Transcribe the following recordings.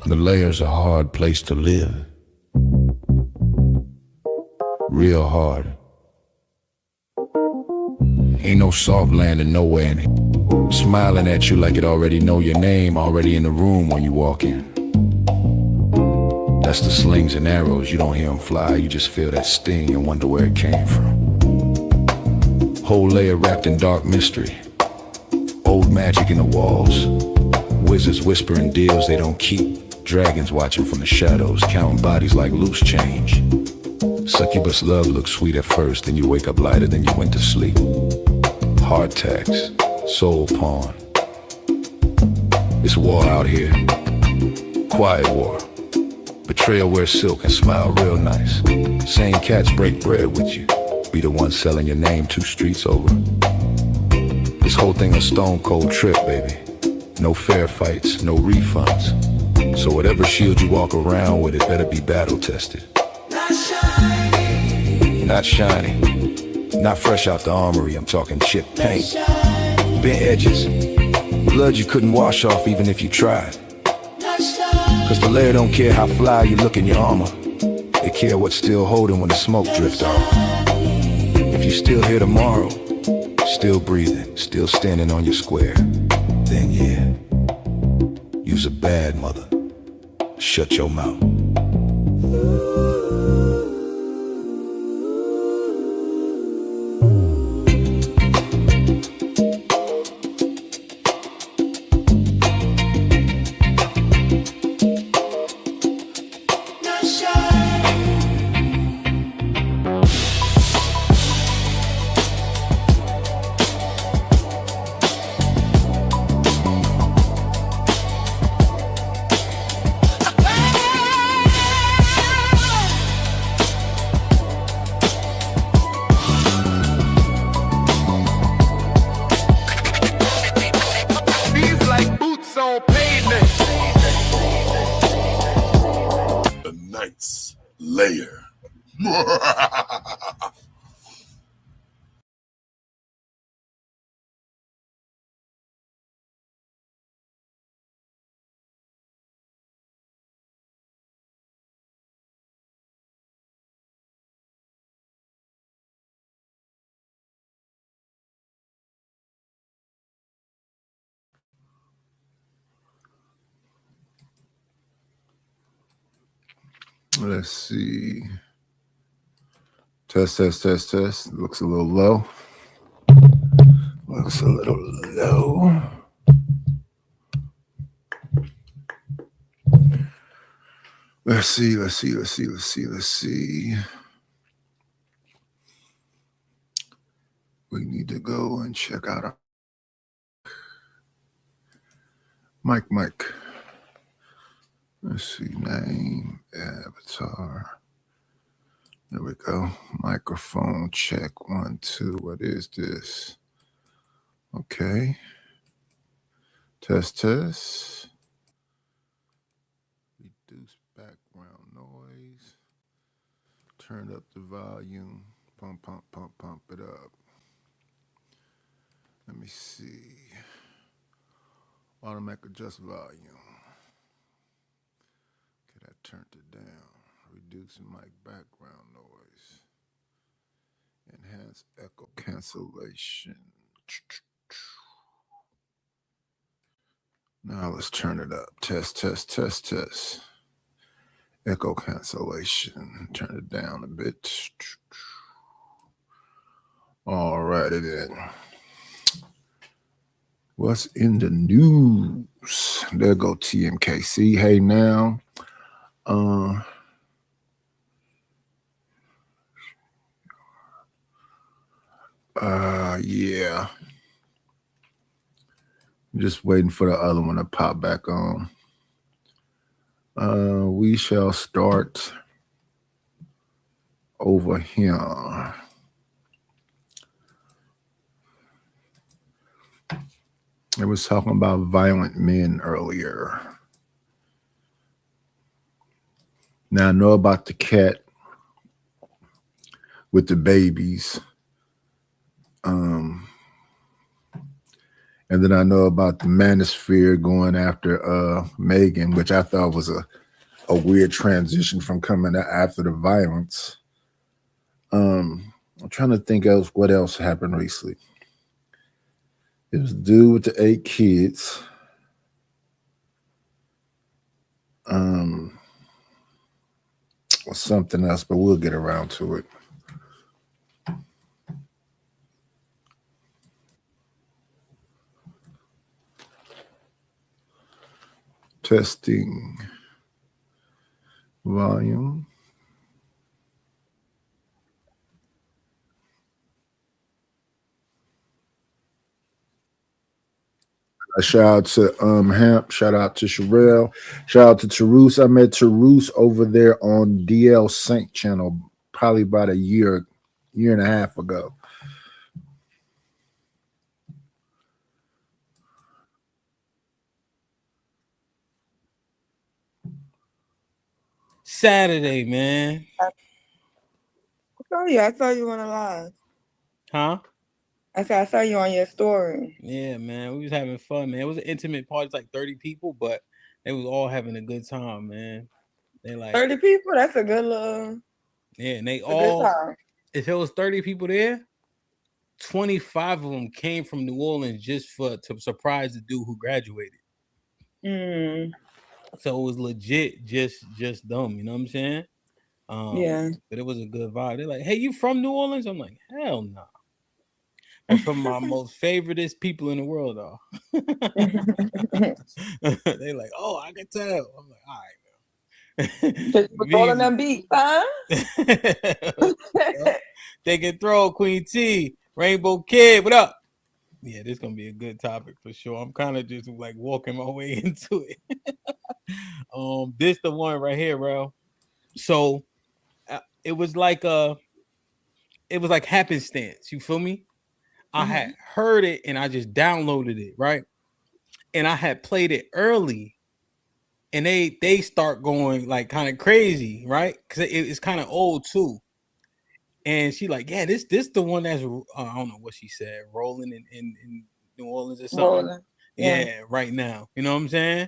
The Layer's a hard place to live. Real hard. Ain't no soft landing nowhere in here. Smiling at you like it already know your name, already in the room when you walk in. That's the slings and arrows, you don't hear them fly, you just feel that sting and wonder where it came from. Whole layer wrapped in dark mystery. Old magic in the walls. Wizards whispering deals they don't keep. Dragons watching from the shadows, counting bodies like loose change. Succubus love looks sweet at first, then you wake up lighter than you went to sleep. Heart tax, soul pawn. It's war out here. Quiet war. Betrayal wears silk and smile real nice. Same cats break bread with you. Be the one selling your name 2 streets over. This whole thing a stone cold trip, baby. No fair fights, no refunds. So whatever shield you walk around with, it better be battle tested. Not shiny. Not shiny. Not fresh out the armory, I'm talking chip paint. Bent edges. Blood you couldn't wash off even if you tried. Cause the layer don't care how fly you look in your armor. They care what's still holding when the smoke drifts off. If you're still here tomorrow, still breathing, still standing on your square, then yeah, you's a bad mother. Shut your mouth. Layer. Let's see. Test. Looks a little low. Looks a little low. Let's see. We need to go and check out our mic. Let's see, name, avatar. There we go. Microphone check. 1, 2. What is this? Okay. Test. Reduce background noise. Turn up the volume. Pump it up. Let me see. Automatic adjust volume. Okay, that turned it down. Reducing mic background noise. Enhance echo cancellation. Now let's turn it up. Test. Echo cancellation. Turn it down a bit. All righty then. What's in the news? There go TMKC. Hey now. Yeah. Just waiting for the other one to pop back on. We shall start over here. It was talking about violent men earlier. Now I know about the cat with the babies. Um, and then I know about the manosphere going after Megan, which I thought was a weird transition from coming after the violence. I'm trying to think else what else happened recently. It was dude with the 8 kids. Um, or something else, but we'll get around to it. Testing volume. A shout out to Hamp. Shout out to Sherelle. Shout out to Teruse. I met Teruse over there on DL Saint channel probably about a year and a half ago. Saturday, man. Oh yeah, I saw you on a live. Huh? I said I saw you on your story. Yeah, man. We was having fun, man. It was an intimate party, it's like 30 people, but they was all having a good time, man. They like, 30 people. That's a good little, yeah, and they a good all, time. if it was 30 people there, 25 of them came from New Orleans just for to surprise the dude who graduated. Mm, So it was legit just them, you know what I'm saying? yeah. But it was a good vibe. They're like, hey, you from New Orleans? I'm like, hell no. But from my most favoriteest people in the world, though. They like, oh, I can tell. I'm like, all right, Just was rolling easy. them beats, huh? Yep. They can throw Queen T, Rainbow Kid. What up? Yeah, this gonna be a good topic for sure. I'm kind of just like walking my way into it. This the one right here, bro. So it was like it was like happenstance. You feel me? I had Mhm. heard it and I just downloaded it, right? And I had played it early, and they start going like kind of crazy, right? Because it's kind of old too. And she like, yeah, this the one that's I don't know what she said, rolling in New Orleans or something. Rolling. Yeah. Yeah, right now. You know what I'm saying?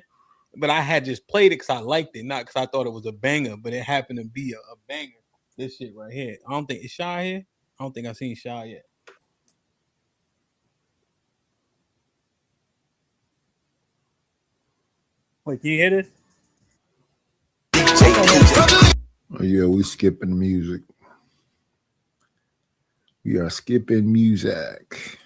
But I had just played it because I liked it, not because I thought it was a banger, but it happened to be a banger. This shit right here. I don't think it's Shy here. I don't think I've seen Shy yet. Wait, can you hear this? I can hear Oh, yeah, we skipping music. We are skipping music.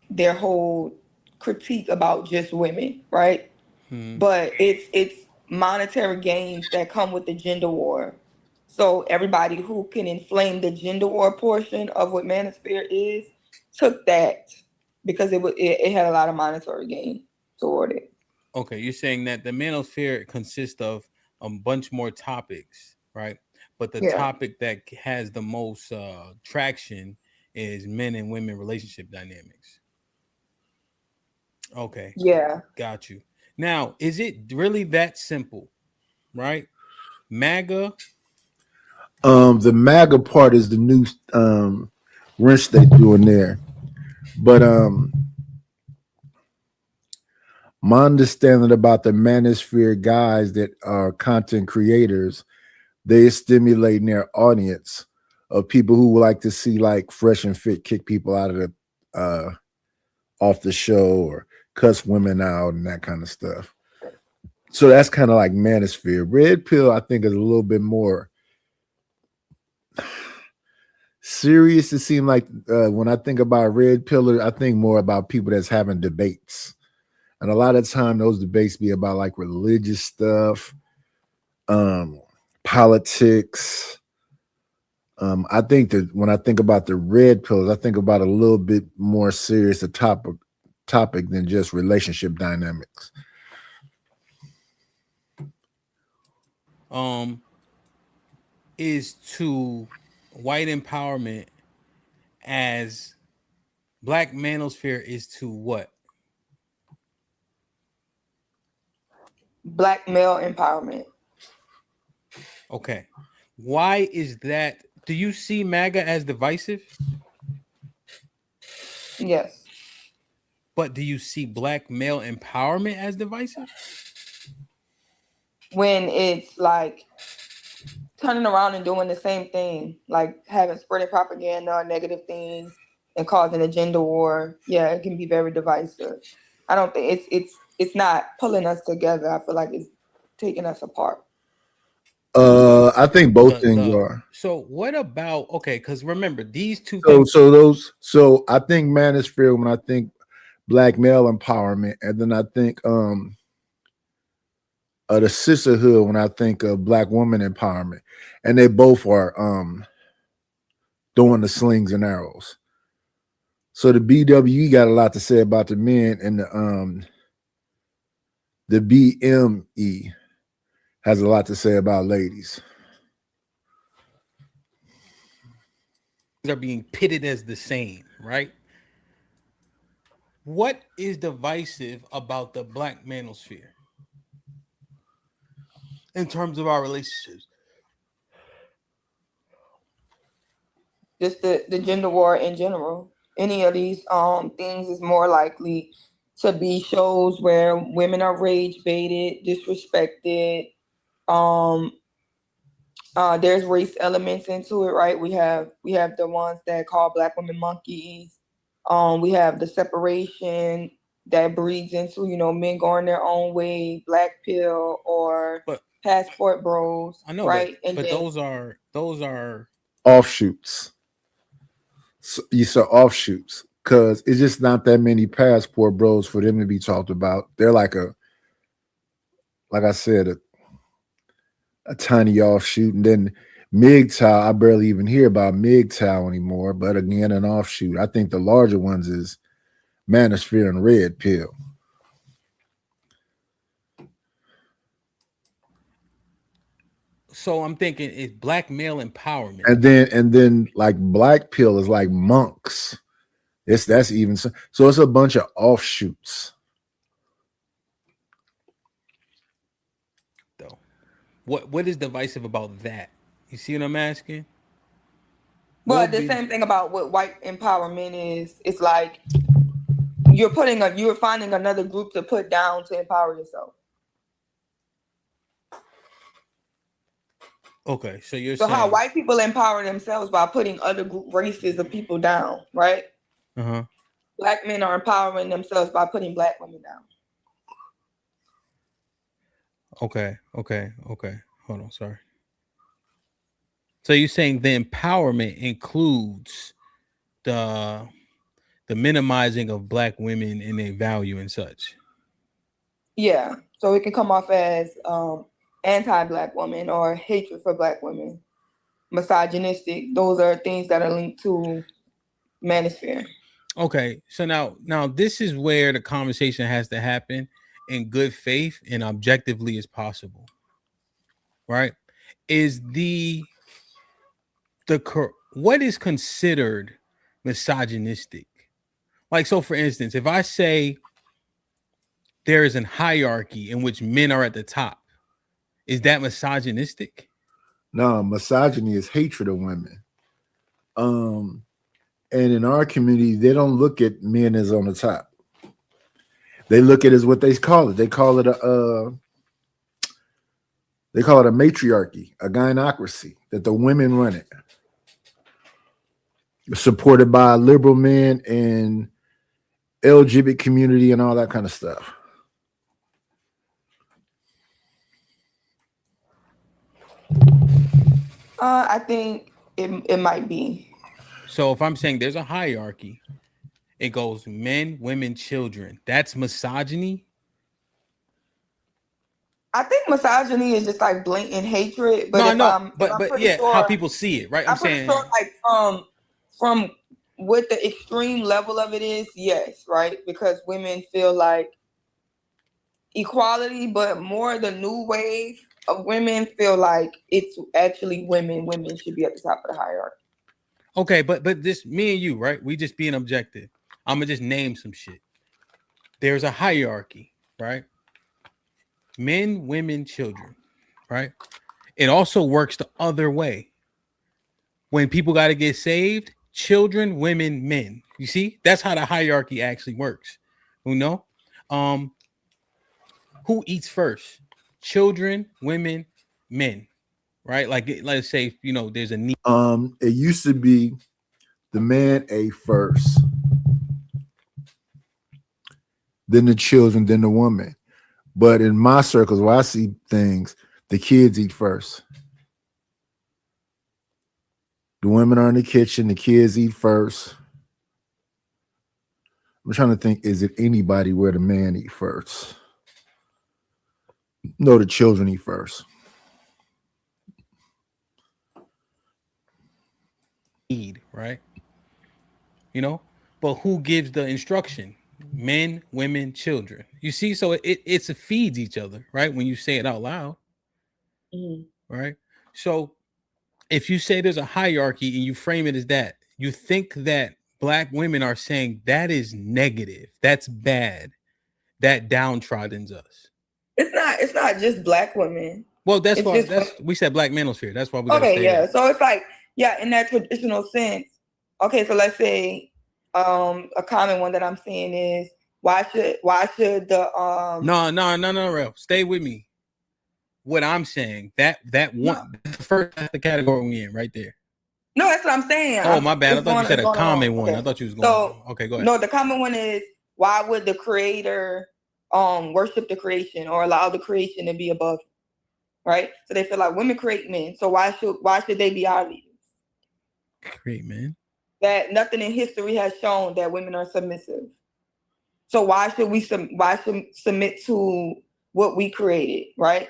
their whole critique about just women, right? Hmm. But it's monetary gains that come with the gender war. So everybody who can inflame the gender war portion of what Manosphere is took that because it had a lot of monetary gain toward it. Okay, you're saying that the manosphere consists of a bunch more topics, right? But the Yeah. topic that has the most traction is men and women relationship dynamics. Okay, Yeah. got you. Now, is it really that simple, right? MAGA. The MAGA part is the new wrench they doing there. But my understanding about the manosphere guys that are content creators, they stimulating their audience of people who would like to see like Fresh and Fit kick people out of the off the show or cuss women out and that kind of stuff. So that's kind of like manosphere. Red pill, I think, is a little bit more serious. It seems like when I think about red pillar, I think more about people that's having debates. And a lot of time those debates be about like religious stuff, um, politics. I think that when I think about the red pills, I think about a little bit more serious a topic than just relationship dynamics. Um, is to white empowerment as Black manosphere is to what? Black male empowerment. Okay. Why is that? Do you see MAGA as divisive? Yes. But do you see black male empowerment as divisive? When it's like turning around and doing the same thing, like having spreading propaganda, negative things, and causing a gender war, yeah, it can be very divisive. I don't think it's not pulling us together. I feel like it's taking us apart. I think both things are. So what about because remember these two So things. so I think manosphere when I think black male empowerment, and then I think the sisterhood when I think of black woman empowerment, and they both are doing the slings and arrows. So the BWE got a lot to say about the men, and the BME has a lot to say about ladies. Are being pitted as the same, right? What is divisive about the black manosphere in terms of our relationships? Just the gender war in general. Any of these things is more likely to be shows where women are rage baited, disrespected. There's race elements into it, right? We have the ones that call black women monkeys. We have the separation that breeds into, men going their own way, black pill or passport bros. I know, right? But those are offshoots. So you saw offshoots because it's just not that many passport bros for them to be talked about. They're like I said, a tiny offshoot. And then MGTOW, I barely even hear about MGTOW anymore. But again, an offshoot. I think the larger ones is Manosphere and Red Pill. So I'm thinking it's black male empowerment. And then like Black Pill is like monks. That's even so it's a bunch of offshoots. Though. What is divisive about that? You see what I'm asking? Well, the same thing about what white empowerment is. It's like you're finding another group to put down to empower yourself. Okay, so you're saying how white people empower themselves by putting other races of people down, right? Uh-huh. Black men are empowering themselves by putting black women down. Okay. Hold on, sorry. So you're saying the empowerment includes the minimizing of black women and their value and such. Yeah. So it can come off as anti-black woman or hatred for black women, misogynistic. Those are things that are linked to manosphere. Okay, so now this is where the conversation has to happen in good faith and objectively as possible, right? Is what is considered misogynistic? Like, so for instance, if I say there is a hierarchy in which men are at the top, is that misogynistic? No, misogyny is hatred of women. And in our community, they don't look at men as on the top. They look at it as what they call it. They call it a matriarchy, a gynocracy, that the women run it. Supported by liberal men and LGBT community and all that kind of stuff. I think it might be. So if I'm saying there's a hierarchy, it goes men, women, children. That's misogyny. I think misogyny is just like blatant hatred. But how people see it, right? I'm saying sure, like from what the extreme level of it is, yes, right? Because women feel like equality, but more the new wave of women feel like it's actually women. Women should be at the top of the hierarchy. Okay, but this me and you, right? We just being objective. I'm gonna just name some shit. There's a hierarchy, right? Men, women, children, right? It also works the other way. When people got to get saved, children, women, men. You see, that's how the hierarchy actually works. You know, who eats first? Children, women, men, right? Like, let's say, you know, there's a need. It used to be the man ate first, then the children, then the woman. But in my circles where I see things, the kids eat first. The women are in the kitchen, the kids eat first. I'm trying to think, is it anybody where the man eat first? No, the children eat first. Need, right? You know, but who gives the instruction? Men, women, children. You see, so it feeds each other, right? When you say it out loud, right? So if you say there's a hierarchy and you frame it as that, you think that Black women are saying that is negative, that's bad, that downtrodden's us. It's not just Black women. Well, that's It's why just we said Black manosphere. That's why we okay, yeah. there. So it's like, yeah, in that traditional sense. Okay, so let's say a common one that I'm seeing is why should the No, Ralph. Stay with me. What I'm saying, that one, that's the category we in right there. No, that's what I'm saying. Oh, my bad. I thought you said a common one. Okay. I thought you was going. Okay, go ahead. No, the common one is why would the creator worship the creation or allow the creation to be above him? Right? So they feel like women create men. So why should they be our leaders? Create men. That nothing in history has shown that women are submissive. So why should we submit to what we created, right?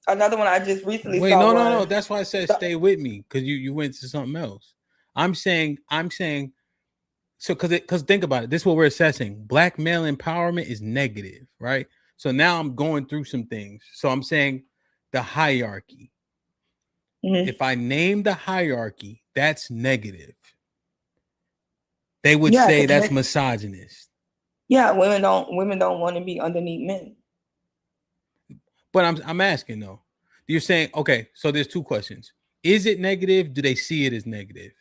Another one I just recently saw. No. That's why I said stay with me, because you went to something else. I'm saying so because think about it. This is what we're assessing. Black male empowerment is negative, right? So now I'm going through some things. So I'm saying the hierarchy. Mm-hmm. If I name the hierarchy, that's negative. They would say that's misogynist. Yeah, women don't want to be underneath men. But I'm asking though. You're saying, okay, so there's two questions. Is it negative? Do they see it as negative?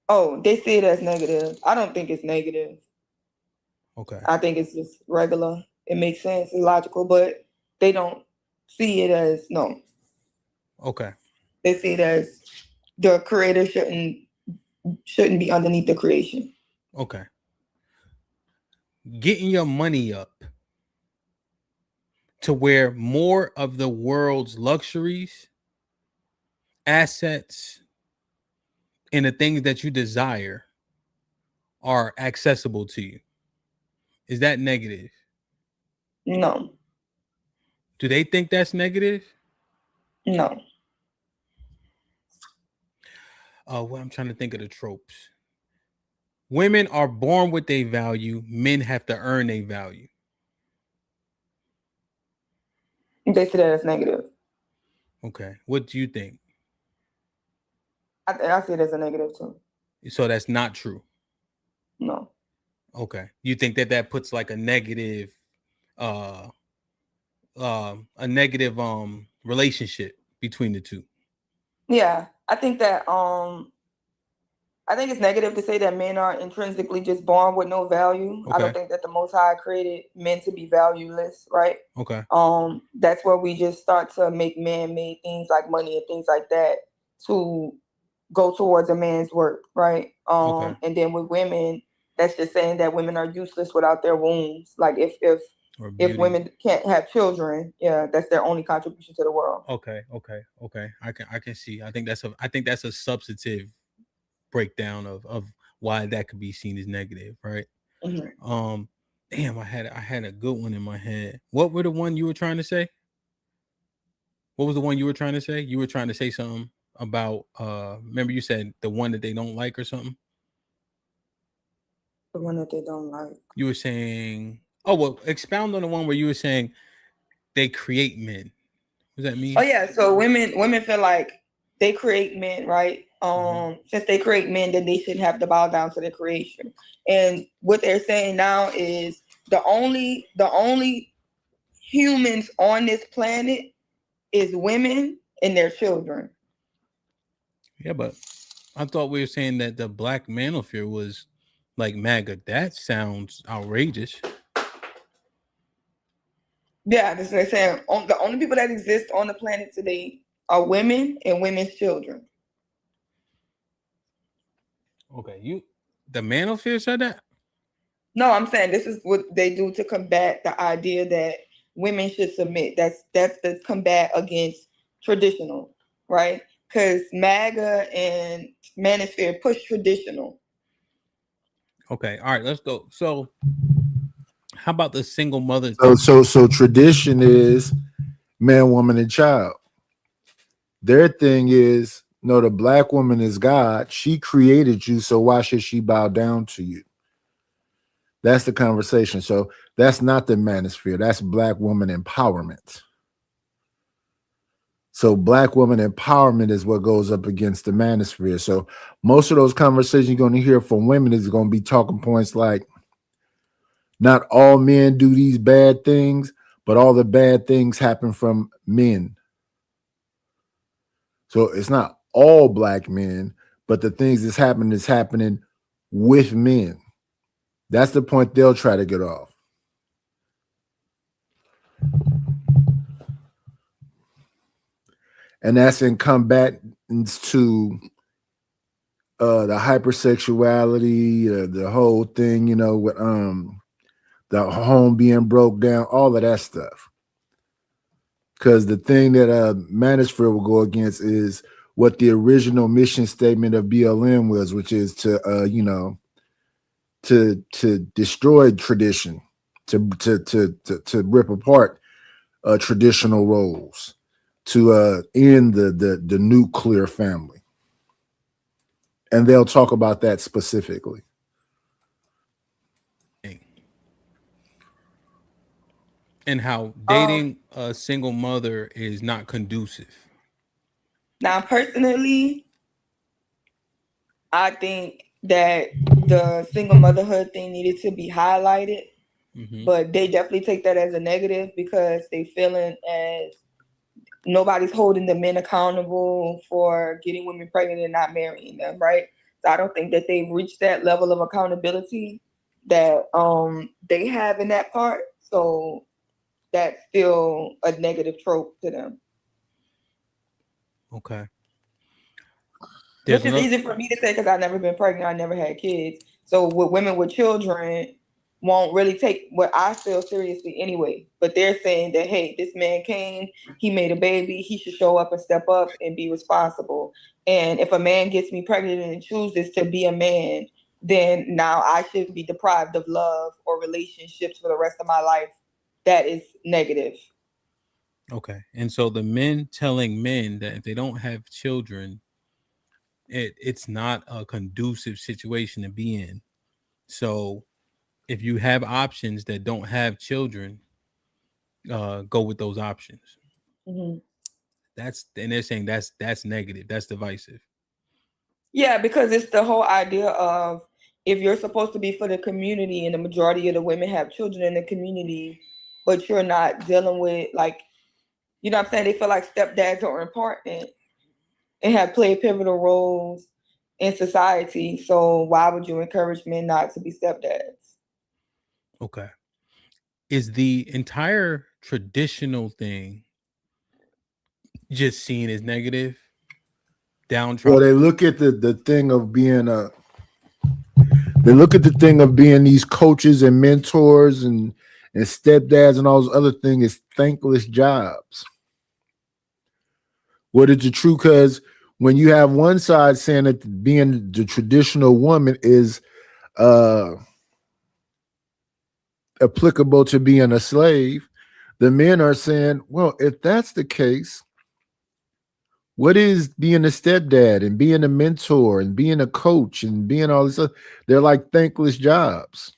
Oh, they see it as negative. I don't think it's negative. Okay. I think it's just regular. It makes sense. It's logical, but they don't see it as no. Okay. They see it as the creator shouldn't be underneath the creation. Okay. Getting your money up to where more of the world's luxuries, assets, and the things that you desire are accessible to you. Is that negative? No. Do they think that's negative? No. Well, I'm trying to think of the tropes. Women are born with a value. Men have to earn a value. They see that as negative. Okay. What do you think? I see it as a negative too. So that's not true. No. Okay. You think that puts like a negative relationship between the two? Yeah. I think that I think it's negative to say that men are intrinsically just born with no value. Okay. I don't think that the Most High created men to be valueless, right? Okay. That's where we just start to make man-made things like money and things like that to go towards a man's work, right? Okay. And then with women, that's just saying that women are useless without their wombs. Like if women can't have children, yeah, that's their only contribution to the world. Okay. I can see. I think that's a substantive breakdown of why that could be seen as negative, right? Mm-hmm. Damn, I had a good one in my head. What were the one you were trying to say? What was the one you were trying to say? You were trying to say something about remember you said the one that they don't like or something? The one that they don't like. You were saying, oh well, expound on the one where you were saying they create men. What does that mean? Oh yeah, so women feel like they create men, right? Since they create men, then they shouldn't have to bow down to their creation. And what they're saying now is the only humans on this planet is women and their children. Yeah, but I thought we were saying that the Black Manosphere was like MAGA. That sounds outrageous. Yeah, that's what they're saying. The only people that exist on the planet today are women and women's children. Okay, the Manosphere said that? No, I'm saying this is what they do to combat the idea that women should submit. That's the combat against traditional, right? Because MAGA and Manosphere push traditional. Okay, all right, let's go. So, how about the single mother? So tradition is man, woman, and child. Their thing is, no, the Black woman is God. She created you, so why should she bow down to you? That's the conversation. So that's not the Manosphere. That's Black woman empowerment. So Black woman empowerment is what goes up against the Manosphere. So most of those conversations you're going to hear from women is going to be talking points like, not all men do these bad things, but all the bad things happen from men. So it's not all Black men, but the things that's happening is happening with men. That's the point they'll try to get off. And that's in combatants to the hypersexuality, the whole thing, you know, with the home being broke down, all of that stuff. Because the thing that Manosphere will go against is what the original mission statement of BLM was, which is to to destroy tradition, to rip apart traditional roles, to end the nuclear family. And they'll talk about that specifically. And how dating a single mother is not conducive. Now, personally, I think that the single motherhood thing needed to be highlighted, but they definitely take that as a negative because they feeling as nobody's holding the men accountable for getting women pregnant and not marrying them, right? So I don't think that they've reached that level of accountability that they have in that part. So that's still a negative trope to them. Okay. Which is easy for me to say because I've never been pregnant. I never had kids. So with women with children won't really take what I feel seriously anyway. But they're saying that, hey, this man came, he made a baby, he should show up and step up and be responsible. And if a man gets me pregnant and chooses to be a man, then now I should be deprived of love or relationships for the rest of my life. That is negative. Okay. And so the men telling men that if they don't have children, it's not a conducive situation to be in. So if you have options that don't have children, go with those options. And they're saying that's negative. That's divisive. Yeah, because it's the whole idea of if you're supposed to be for the community and the majority of the women have children in the community, but you're not dealing with, like, you know what I'm saying? They feel like stepdads are important and have played pivotal roles in society. So why would you encourage men not to be stepdads? Okay. Is the entire traditional thing just seen as negative? Downtrodden? Well, they look at the thing of being these coaches and mentors and stepdads and all those other things as thankless jobs. What is the true? Because when you have one side saying that being the traditional woman is applicable to being a slave, the men are saying, well, if that's the case, what is being a stepdad and being a mentor and being a coach and being all this stuff? They're like thankless jobs.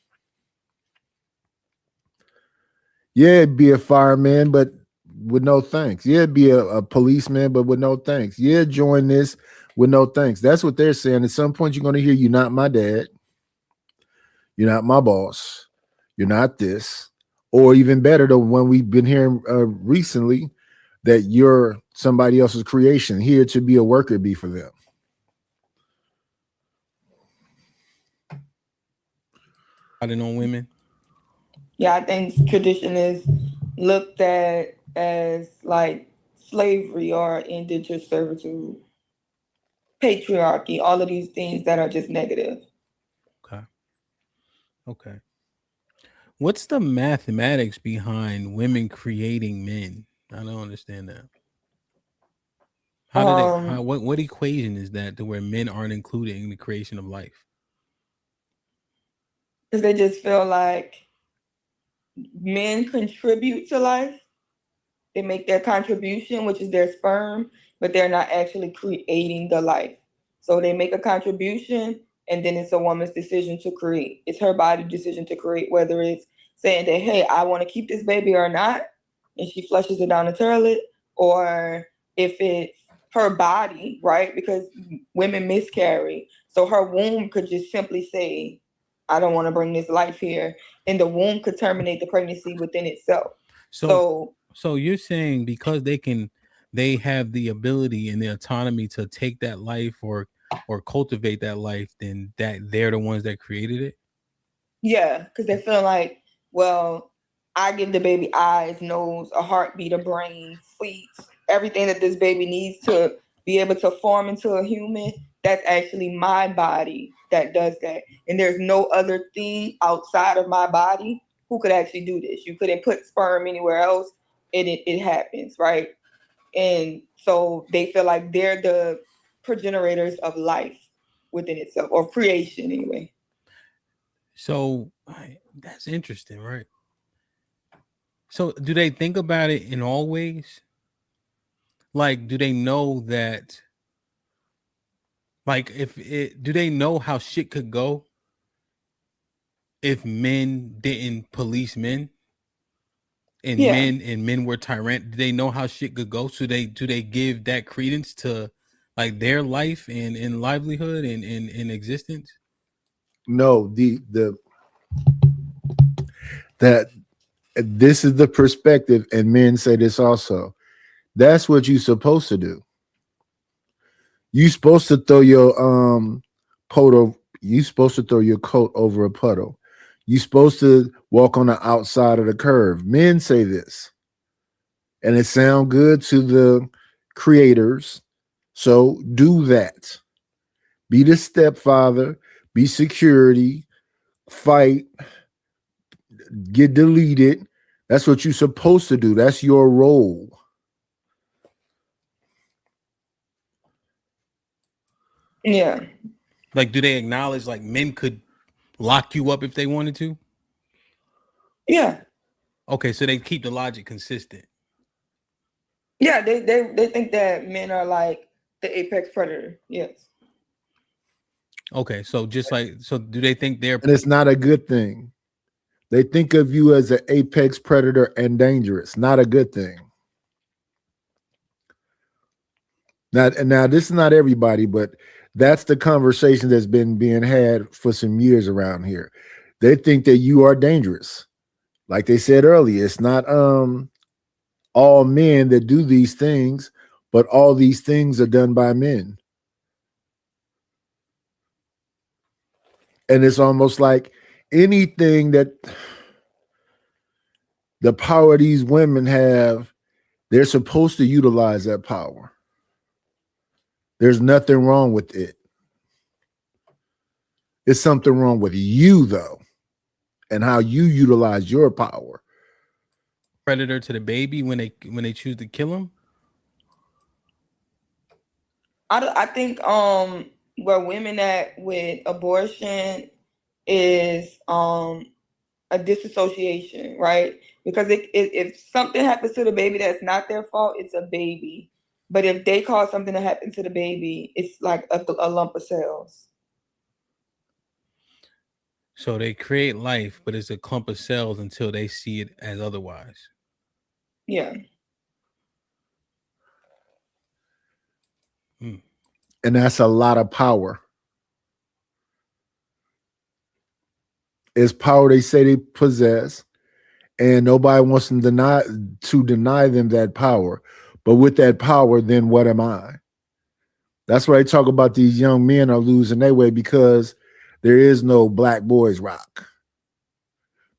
Yeah, be a fireman, but with no thanks. Yeah, be a policeman, but with no thanks. Yeah, join this, with no thanks. That's what they're saying. At some point, you're going to hear, "You're not my dad. You're not my boss. You're not this." Or even better, the one we've been hearing recently, that you're somebody else's creation, here to be a worker bee for them. Fighting on women. Yeah, I think tradition is looked at as like slavery or indentured servitude, patriarchy, all of these things that are just negative. Okay. What's the mathematics behind women creating men? I don't understand that. How do they? What equation is that to where men aren't included in the creation of life? Because they just feel like men contribute to life. They make their contribution, which is their sperm, but they're not actually creating the life. So they make a contribution, and then it's a woman's decision to create. It's her body decision to create, whether it's saying that, hey, I want to keep this baby or not, and she flushes it down the toilet, or if it's her body, right? Because women miscarry. So her womb could just simply say, I don't want to bring this life here. And the womb could terminate the pregnancy within itself. So you're saying because they have the ability and the autonomy to take that life or cultivate that life, then that they're the ones that created it? Yeah, because they feel like, well, I give the baby eyes, nose, a heartbeat, a brain, feet, everything that this baby needs to be able to form into a human. That's actually my body that does that. And there's no other thing outside of my body who could actually do this. You couldn't put sperm anywhere else, and it happens, right? And so they feel like they're the progenitors of life within itself, or creation anyway. So that's interesting, right? So do they think about it in all ways? Like, do they know that? Like, do they know how shit could go if men didn't police men? And Yeah. men were tyrant. Do they know how shit could go? So do they give that credence to like their life and livelihood and in existence? No, that this is the perspective, and men say this also. That's what you're supposed to do. You're supposed to throw your puddle. You're supposed to throw your coat over a puddle. You're supposed to walk on the outside of the curve. Men say this, and it sounds good to the creators. So do that. Be the stepfather. Be security. Fight. Get deleted. That's what you're supposed to do. That's your role. Yeah. Like, do they acknowledge like men could lock you up if they wanted to? Yeah. Okay, so they keep the logic consistent. Yeah, they think that men are like the apex predator. Yes. Okay, so do they think they're? And it's not a good thing. They think of you as an apex predator and dangerous. Not a good thing. Now this is not everybody, but that's the conversation that's been being had for some years around here. They think that you are dangerous. Like they said earlier, it's not all men that do these things, but all these things are done by men. And it's almost like anything that the power these women have, they're supposed to utilize that power. There's nothing wrong with it. It's something wrong with you, though, and how you utilize your power. Predator to the baby when they choose to kill him. I think where women at with abortion is a disassociation, right? Because if something happens to the baby that's not their fault, it's a baby. But if they cause something to happen to the baby, it's like a lump of cells. So they create life, but it's a clump of cells until they see it as otherwise. Yeah. And that's a lot of power. It's power they say they possess, and nobody wants to deny them that power. But with that power, then what am I? That's why I talk about these young men are losing their way, because there is no Black Boys Rock.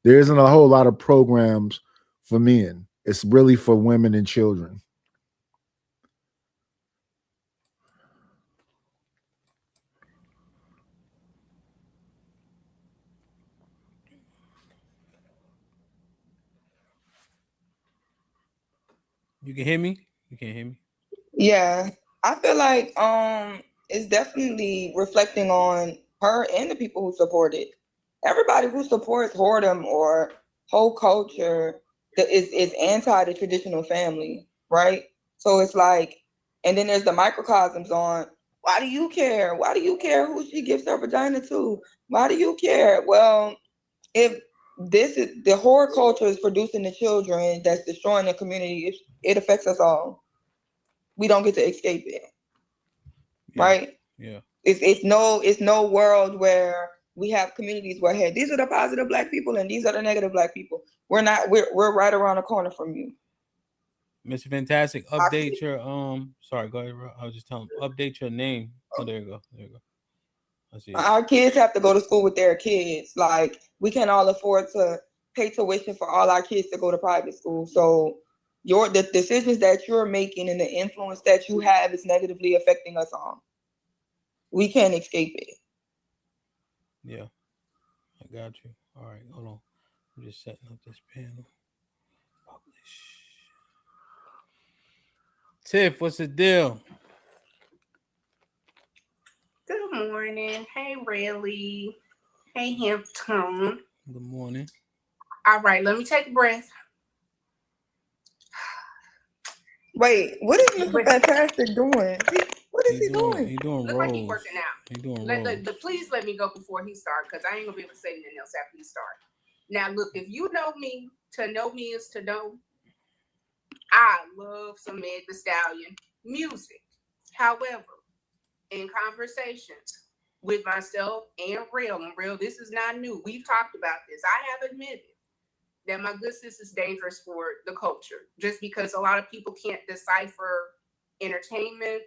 There isn't a whole lot of programs for men. It's really for women and children. You can hear me? You can't hear me? Yeah, I feel like it's definitely reflecting on her and the people who support it. Everybody who supports whoredom or whole culture that is anti the traditional family, right? So it's like, and then there's the microcosms on, why do you care? Why do you care who she gives her vagina to? Why do you care? Well, if this is the horror culture is producing the children that's destroying the community, it affects us all. We don't get to escape it, Yeah. right? Yeah. It's no world where we have communities where, hey, these are the positive Black people and these are the negative Black people. We're not. We're right around the corner from you. Mr. Fantastic, update your sorry, go ahead, bro. I was just telling update your name. Oh, there you go. There you go. I see. Our kids have to go to school with their kids. Like, we can't all afford to pay tuition for all our kids to go to private school. So the decisions that you're making and the influence that you have is negatively affecting us all. We can't escape it. Yeah, I got you. All right, hold on. I'm just setting up this panel. Publish. Tiff, what's the deal? Good morning. Hey, Rayleigh. Hey, Hampton. Good morning. All right, let me take a breath. Wait, what is Mr. Fantastic doing? What is he doing? He doing Look rolls. like he's working out. He doing rolls. Please let me go before he starts, because I ain't gonna be able to say anything else after he starts. Now, look, if you know me, to know me is to know. I love some Meg Thee Stallion music. However, in conversations with myself and Real, this is not new. We've talked about this. I have admitted that my good sis is dangerous for the culture, just because a lot of people can't decipher entertainment,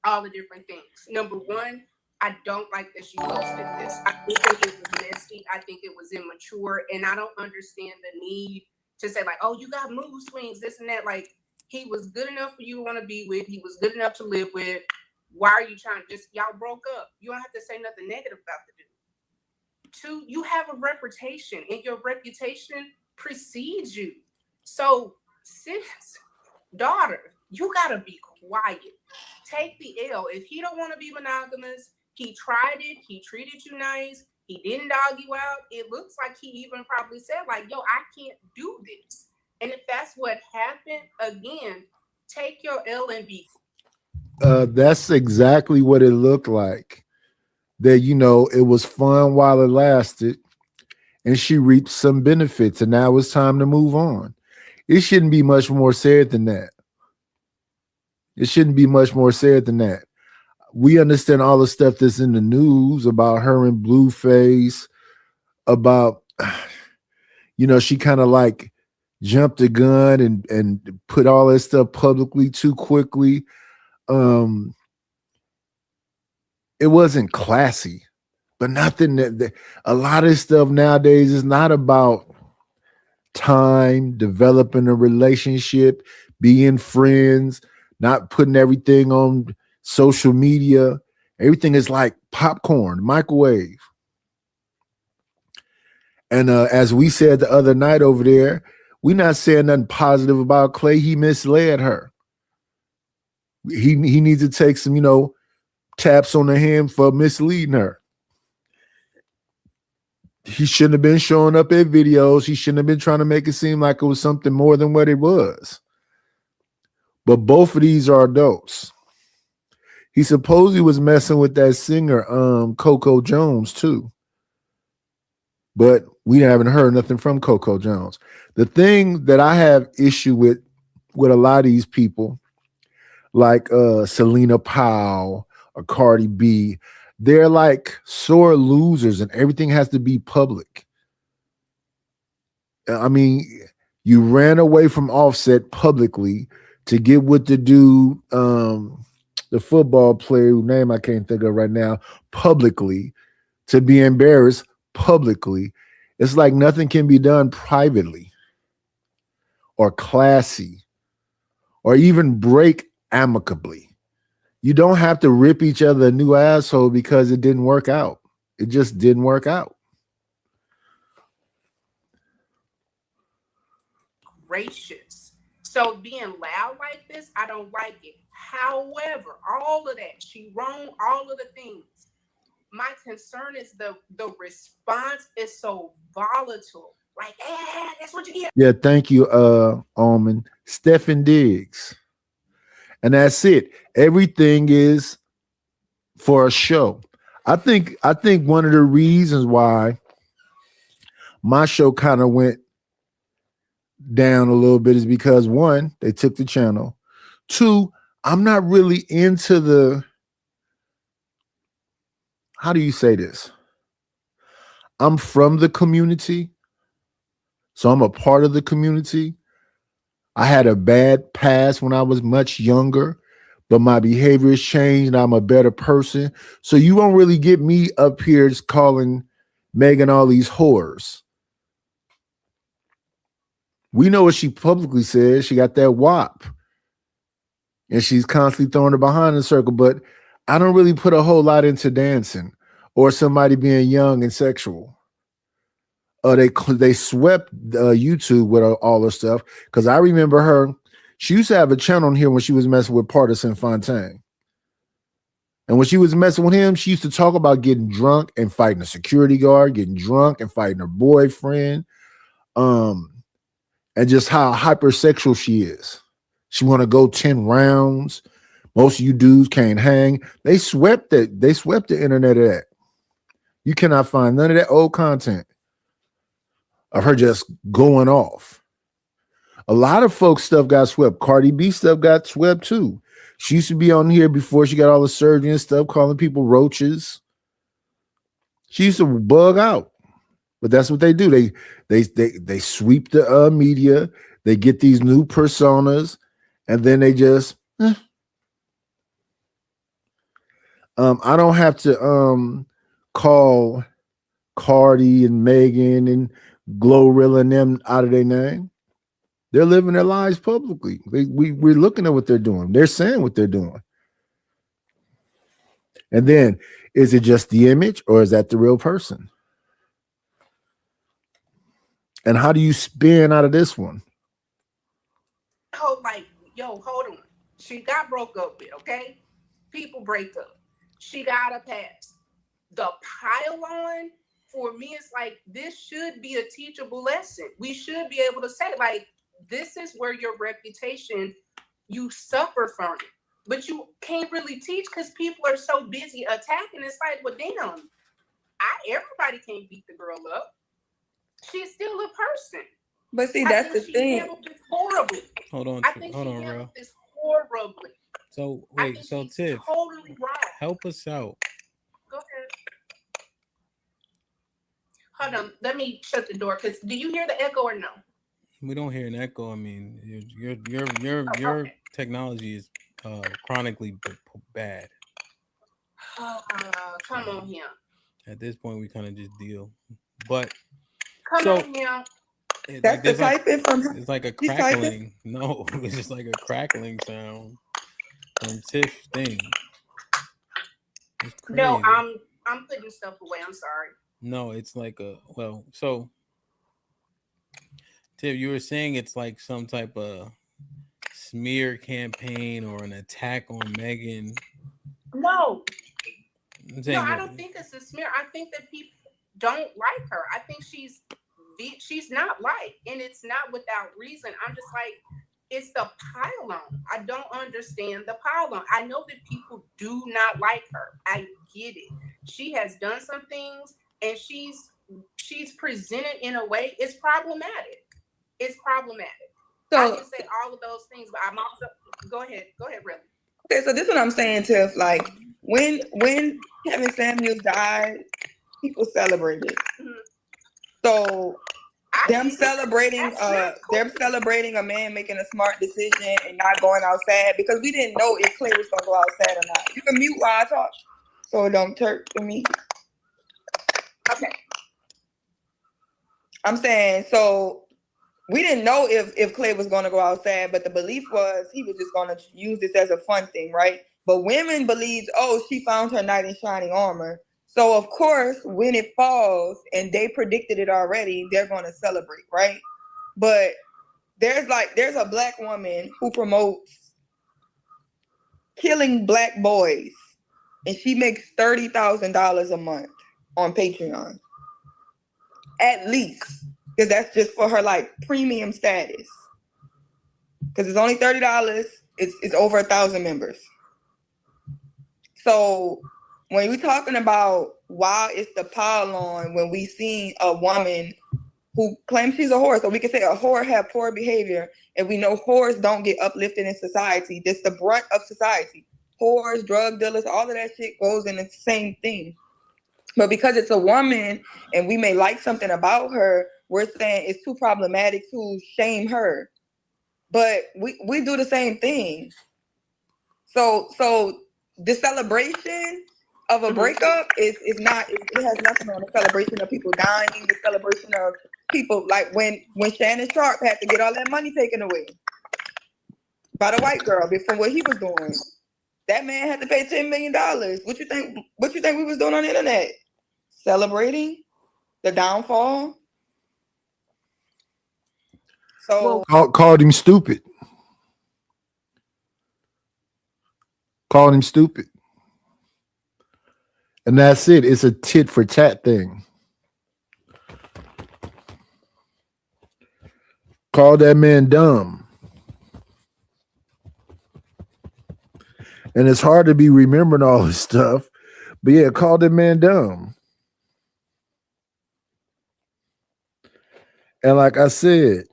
all the different things. Number one, I don't like that she posted this. I think it was messy. I think it was immature, and I don't understand the need to say, like, oh, you got mood swings, this and that. Like, he was good enough for you to want to be with. He was good enough to live with. Why are you trying to y'all broke up? You don't have to say nothing negative about the dude. Two, you have a reputation, and your reputation precedes you. So, sis, daughter, you gotta be quiet. Take the L. If he don't want to be monogamous, he tried it. He treated you nice. He didn't dog you out. It looks like he even probably said, like, yo, I can't do this. And if that's what happened, again, take your L and be. That's exactly what it looked like. That, you know, it was fun while it lasted, and she reaped some benefits, and now it's time to move on. It shouldn't be much more said than that. It shouldn't be much more said than that. We understand all the stuff that's in the news about her and Blueface, about, you know, she kind of like jumped the gun and put all that stuff publicly too quickly. It wasn't classy, but nothing that a lot of stuff nowadays is not about time, developing a relationship, being friends, not putting everything on social media. Everything is like popcorn, microwave. And as we said the other night over there, we're not saying nothing positive about Clay. He misled her. He needs to take some, you know, taps on the hand for misleading her. He shouldn't have been showing up at videos. He shouldn't have been trying to make it seem like it was something more than what it was. But both of these are adults. He supposedly was messing with that singer, Coco Jones, too. But we haven't heard nothing from Coco Jones. The thing that I have issue with a lot of these people, like Selena Powell, a Cardi B, they're like sore losers and everything has to be public. I mean, you ran away from Offset publicly to get with the dude, the football player whose name I can't think of right now, publicly, to be embarrassed publicly. It's like nothing can be done privately or classy or even break amicably. You don't have to rip each other a new asshole because it didn't work out. It just didn't work out. Gracious. So being loud like this, I don't like it. However, all of that, she wrong, all of the things. My concern is the response is so volatile. Like, that's what you get. Yeah, thank you, Almond. Stephen Diggs. And that's it. Everything is for a show. I think one of the reasons why my show kind of went down a little bit is because, one, they took the channel. Two, I'm not really into the, how do you say this? I'm from the community, so I'm a part of the community. I had a bad past when I was much younger, but my behavior has changed and I'm a better person. So you won't really get me up here just calling Megan all these whores. We know what she publicly says. She got that WAP. And she's constantly throwing her behind the circle, but I don't really put a whole lot into dancing or somebody being young and sexual. They swept YouTube with all her stuff, because I remember her. She used to have a channel on here when she was messing with Partisan Fontaine. And when she was messing with him, she used to talk about getting drunk and fighting a security guard, getting drunk and fighting her boyfriend, and just how hypersexual she is. She want to go 10 rounds. Most of you dudes can't hang. They swept it. They swept the internet of that. You cannot find none of that old content of her just going off. A lot of folks' stuff got swept. Cardi B stuff got swept too. She used to be on here before she got all the surgery and stuff, calling people roaches. She used to bug out. But that's what they do. They sweep the media. They get these new personas, and then they just I don't have to call Cardi and Megan and Glorilla and them out of their name. They're living their lives publicly. We're looking at what they're doing. They're saying what they're doing. And then, is it just the image or is that the real person? And how do you spin out of this one? Oh, like, yo, hold on. She got broke up with, okay? People break up. She got a pass. The pile-on, for me, it's like, this should be a teachable lesson. We should be able to say, like, this is where your reputation, you suffer from it. But you can't really teach because people are so busy attacking. It's like, well, damn, everybody can't beat the girl up. She's still a person. But see, that's the thing. Handled this horribly. Hold on, handled this horribly. So wait, so Tiff, totally wrong. help us out. Go ahead. Hold on, let me shut the door. Cause do you hear the echo or no? We don't hear an echo. I mean, your technology is chronically bad. Come on here. At this point, we kind of just deal. But come on here. That's the typing from. It's like a crackling. No, it's just like a crackling sound from Tiff's thing. It's crazy. No, I'm putting stuff away. I'm sorry. No, it's like so Tiff, you were saying it's like some type of smear campaign or an attack on Megan. No, I don't think it's a smear. I think that people don't like her. I think she's not liked, and it's not without reason. I'm just like, it's the pile-on. I don't understand the pile-on. I know that people do not like her. I get it. She has done some things, and she's presented in a way. It's problematic. It's problematic. So I can say all of those things, but I'm also go ahead, really. Okay, so this is what I'm saying, Tiff. Like, when Kevin Samuels died, people celebrated. Mhm. So I them did. celebrating That's cool. them celebrating a man making a smart decision and not going outside, because we didn't know if Clay was gonna go outside or not. You can mute while I talk, so it don't hurt to me. Okay. I'm saying, so we didn't know if Clay was gonna go outside, but the belief was he was just gonna use this as a fun thing, right? But women believed, oh, she found her knight in shining armor. So of course, when it falls and they predicted it already, they're gonna celebrate, right? But there's a black woman who promotes killing black boys, and she makes $30,000 a month on Patreon, at least, because that's just for her like premium status. Because it's only $30. It's over 1,000 members. So when we're talking about why it's the pile on when we see a woman who claims she's a whore, so we can say a whore have poor behavior, and we know whores don't get uplifted in society. That's the brunt of society. Whores, drug dealers, all of that shit goes in the same thing. But because it's a woman and we may like something about her, we're saying it's too problematic to shame her. But we do the same thing. So the celebration of a breakup is not, it has nothing on the celebration of people dying, the celebration of people like when Shannon Sharp had to get all that money taken away by the white girl from what he was doing. That man had to pay $10 million. What you think we was doing on the internet? Celebrating the downfall. So Called him stupid. Called him stupid. And that's it. It's a tit for tat thing. Call that man dumb. And it's hard to be remembering all this stuff. But yeah, call that man dumb. And like I said,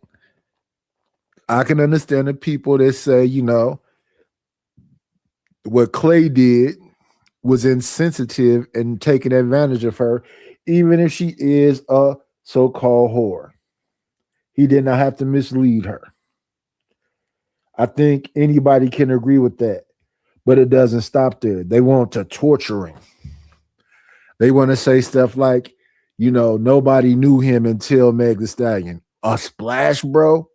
I can understand the people that say, you know, what Clay did was insensitive and taking advantage of her, even if she is a so-called whore. He did not have to mislead her. I think anybody can agree with that, but it doesn't stop there. They want to torture him. They want to say stuff like, you know, nobody knew him until Meg Thee Stallion. A splash, bro.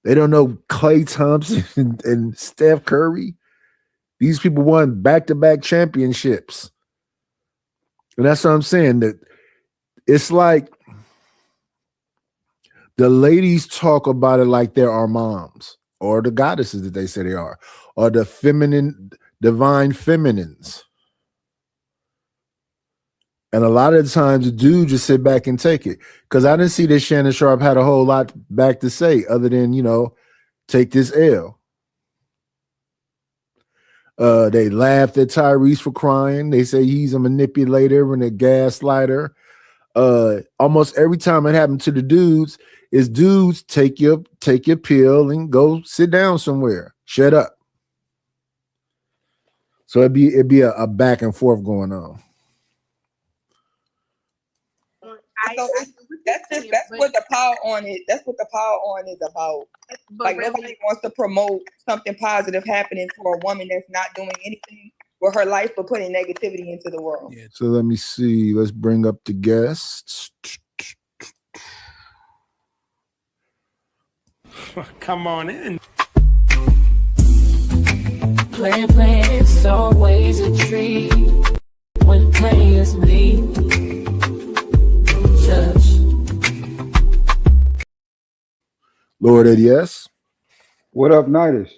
They don't know Klay Thompson and Steph Curry. These people won back-to-back championships. And that's what I'm saying. That it's like the ladies talk about it like they're our moms, or the goddesses that they say they are, or the feminine, divine feminines. And a lot of the times the dude just sit back and take it. Because I didn't see that Shannon Sharp had a whole lot back to say other than, you know, take this L. They laughed at Tyrese for crying. They say he's a manipulator and a gaslighter. Almost every time it happened to the dudes, is dudes take your pill and go sit down somewhere. Shut up. So it'd be a back and forth going on. That's what the power on it. That's what the power on is about. Like nobody wants to promote something positive happening for a woman that's not doing anything with her life but putting negativity into the world. Yeah. So let me see. Let's bring up the guests. Come on in. Playing, it's always a treat when players meet. Lord ADS. What up, Nighters?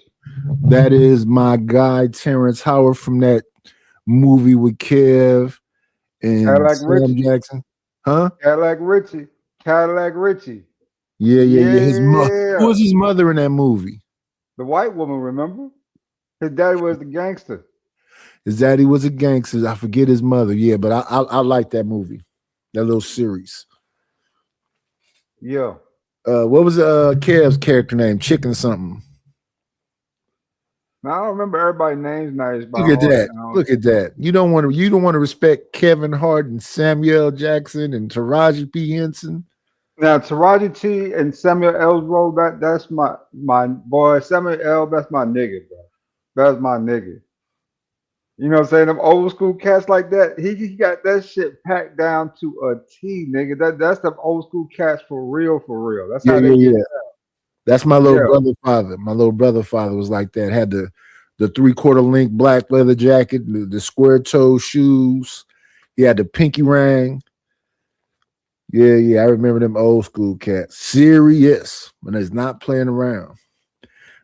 That is my guy Terrence Howard from that movie with Kev and Cadillac Sam Richie. Jackson. Huh? Cadillac Richie. Yeah. Who was his mother in that movie? The white woman, remember? His daddy was the gangster. His daddy was a gangster. I forget his mother. Yeah, but I like that movie, that little series. Yeah. What was Kev's character name? Chicken something. Now, I don't remember everybody's names nice by Look at heart that. now. Look at that. You don't want to respect Kevin Hart and Samuel Jackson and Taraji P. Henson. Now, Taraji T and Samuel Ellsworth, that's my boy. Samuel L, that's my nigga, bro. That's my nigga. You know what I'm saying? Them old school cats like that. He got that shit packed down to a T, nigga. That's the old school cats for real, for real. That's Yeah, how yeah, they get. yeah. That's my little Yeah. brother father. My little brother father was like that. Had the 3/4 length black leather jacket, the square toe shoes. He had the pinky ring. Yeah, yeah. I remember them old school cats. Serious when it's not playing around.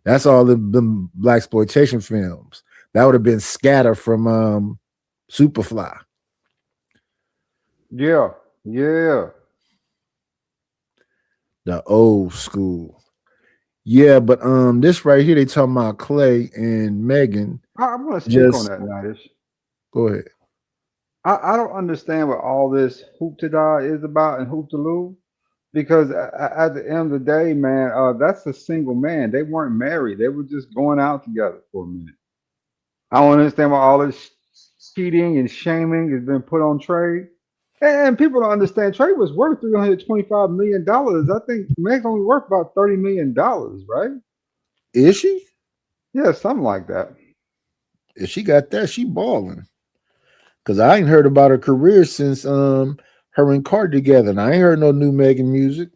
That's all them black exploitation films. That would have been Scatter from Superfly. Yeah, yeah. The old school. Yeah, but this right here, they talking about Clay and Megan. I want to speak Just on that, Nadish. go ahead. I don't understand what all this hoop-ta-da is about and hoop-ta-loo, because at the end of the day, man, that's a single man. They weren't married. They were just going out together for a minute. I don't understand why all this cheating and shaming has been put on Trey. And people don't understand Trey was worth $325 million. I think Meg's only worth about $30 million, right? Is she? Yeah, something like that. If she got that, she balling. Cause I ain't heard about her career since her and Cardi together, and I ain't heard no new Megan music.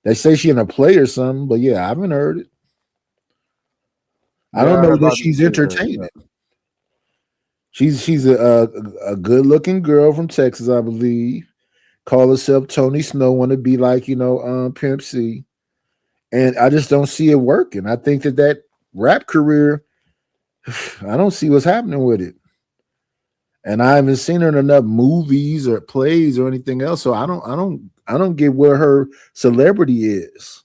They say she in a play or something, but yeah, I haven't heard it. I don't know that she's entertaining. She's a good looking girl from Texas, I believe. Call herself Tony Snow, want to be like Pimp C, and I just don't see it working. I think that rap career, I don't see what's happening with it, and I haven't seen her in enough movies or plays or anything else. So I don't get where her celebrity is.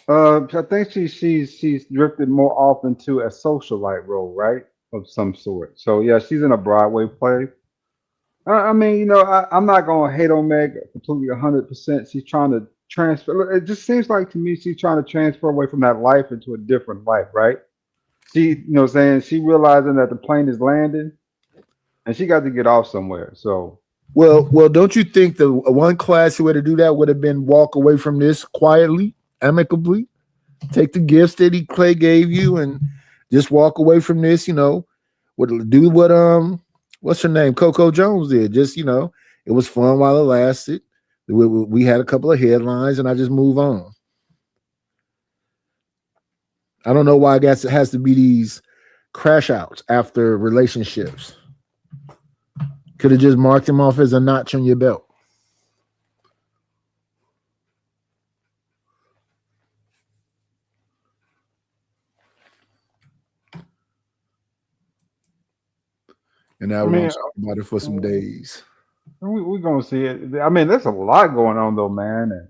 I think she's drifted more off into a socialite role, right, of some sort. So yeah, she's in a Broadway play. I mean, I'm not gonna hate on Meg completely 100%. She's trying to transfer. Look, it just seems like to me she's trying to transfer away from that life into a different life, right? Saying she realizing that the plane is landing, and she got to get off somewhere. So Well, don't you think the one classy way to do that would have been walk away from this quietly, amicably, take the gifts that Clay gave you, and just walk away from this? Do what what's her name, Coco Jones did. Just it was fun while it lasted. We had a couple of headlines, and I just move on. I don't know why I guess it has to be these crash outs after relationships. Could have just marked him off as a notch on your belt. And now we're going to talk about it for some days. We're going to see it. I mean, there's a lot going on, though, man. And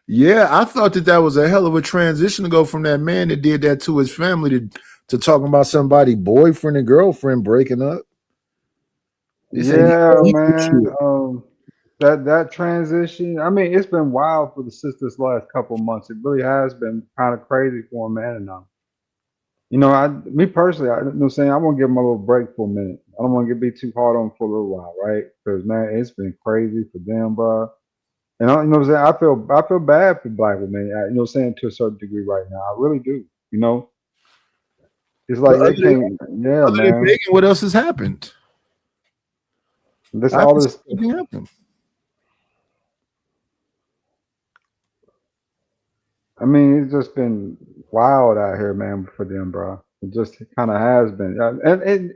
yeah, I thought that was a hell of a transition to go from that man that did that to his family to talking about somebody boyfriend and girlfriend breaking up. Yeah, man. That transition. I mean, it's been wild for the sisters last couple of months. It really has been kind of crazy for them, man. And me personally, I want to give them a little break for a minute. I don't want to be too hard on them for a little while, right? Because man, it's been crazy for them, bro. And I feel bad for black women. To a certain degree right now, I really do. It's like they can't. Yeah, man. What else has happened? All this happened. I mean, it's just been wild out here, man, for them, bro. It just kind of has been.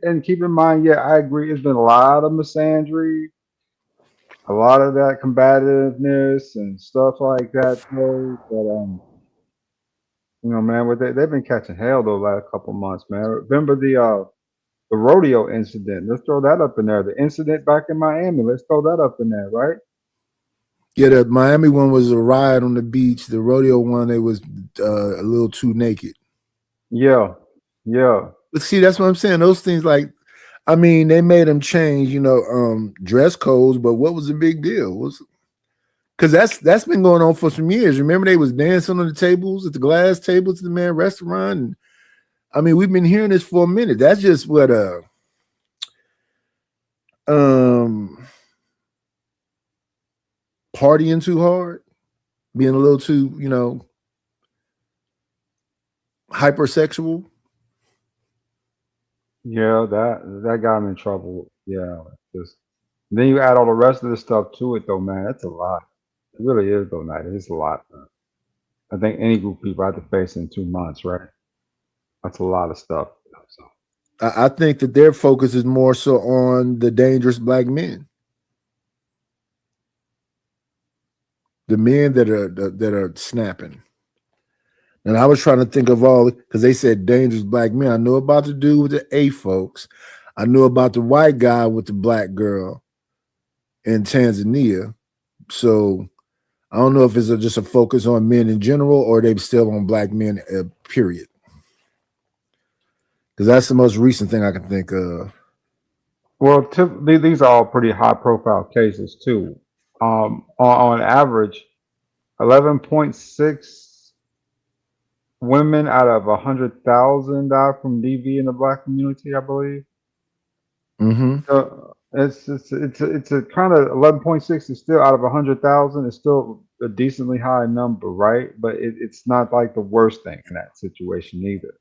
And keep in mind, yeah, I agree. It's been a lot of misandry, a lot of that combativeness and stuff like that, though. But man, they've been catching hell the last couple months, man. Remember the rodeo incident? Let's throw that up in there. The incident back in Miami. Let's throw that up in there, right? Yeah, the Miami one was a riot on the beach. The rodeo one, it was a little too naked. Yeah. But see, that's what I'm saying. Those things, they made them change, dress codes. But what was the big deal? Because that's been going on for some years. Remember, they was dancing on the tables at the glass tables at the man restaurant. And, I mean, we've been hearing this for a minute. That's just what partying too hard, being a little too, hypersexual. Yeah, that got him in trouble. Yeah, just then you add all the rest of the stuff to it, though, man. That's a lot. It really is, though, Night. It's a lot. Man. I think any group of people have to face in 2 months, right? That's a lot of stuff. So, I think that their focus is more so on the dangerous black men, the men that are snapping. And I was trying to think of all, because they said dangerous black men. I know about the dude with the A folks. I knew about the white guy with the black girl in Tanzania. So I don't know if it's just a focus on men in general or they still on black men, period. Because that's the most recent thing I can think of. well, these are all pretty high-profile cases too. On average, 11.6 women out of 100,000 die from DV in the black community, I believe. Mm-hmm. So it's a kind of 11.6 is still out of 100,000. It's still a decently high number, right? But it's not like the worst thing in that situation either.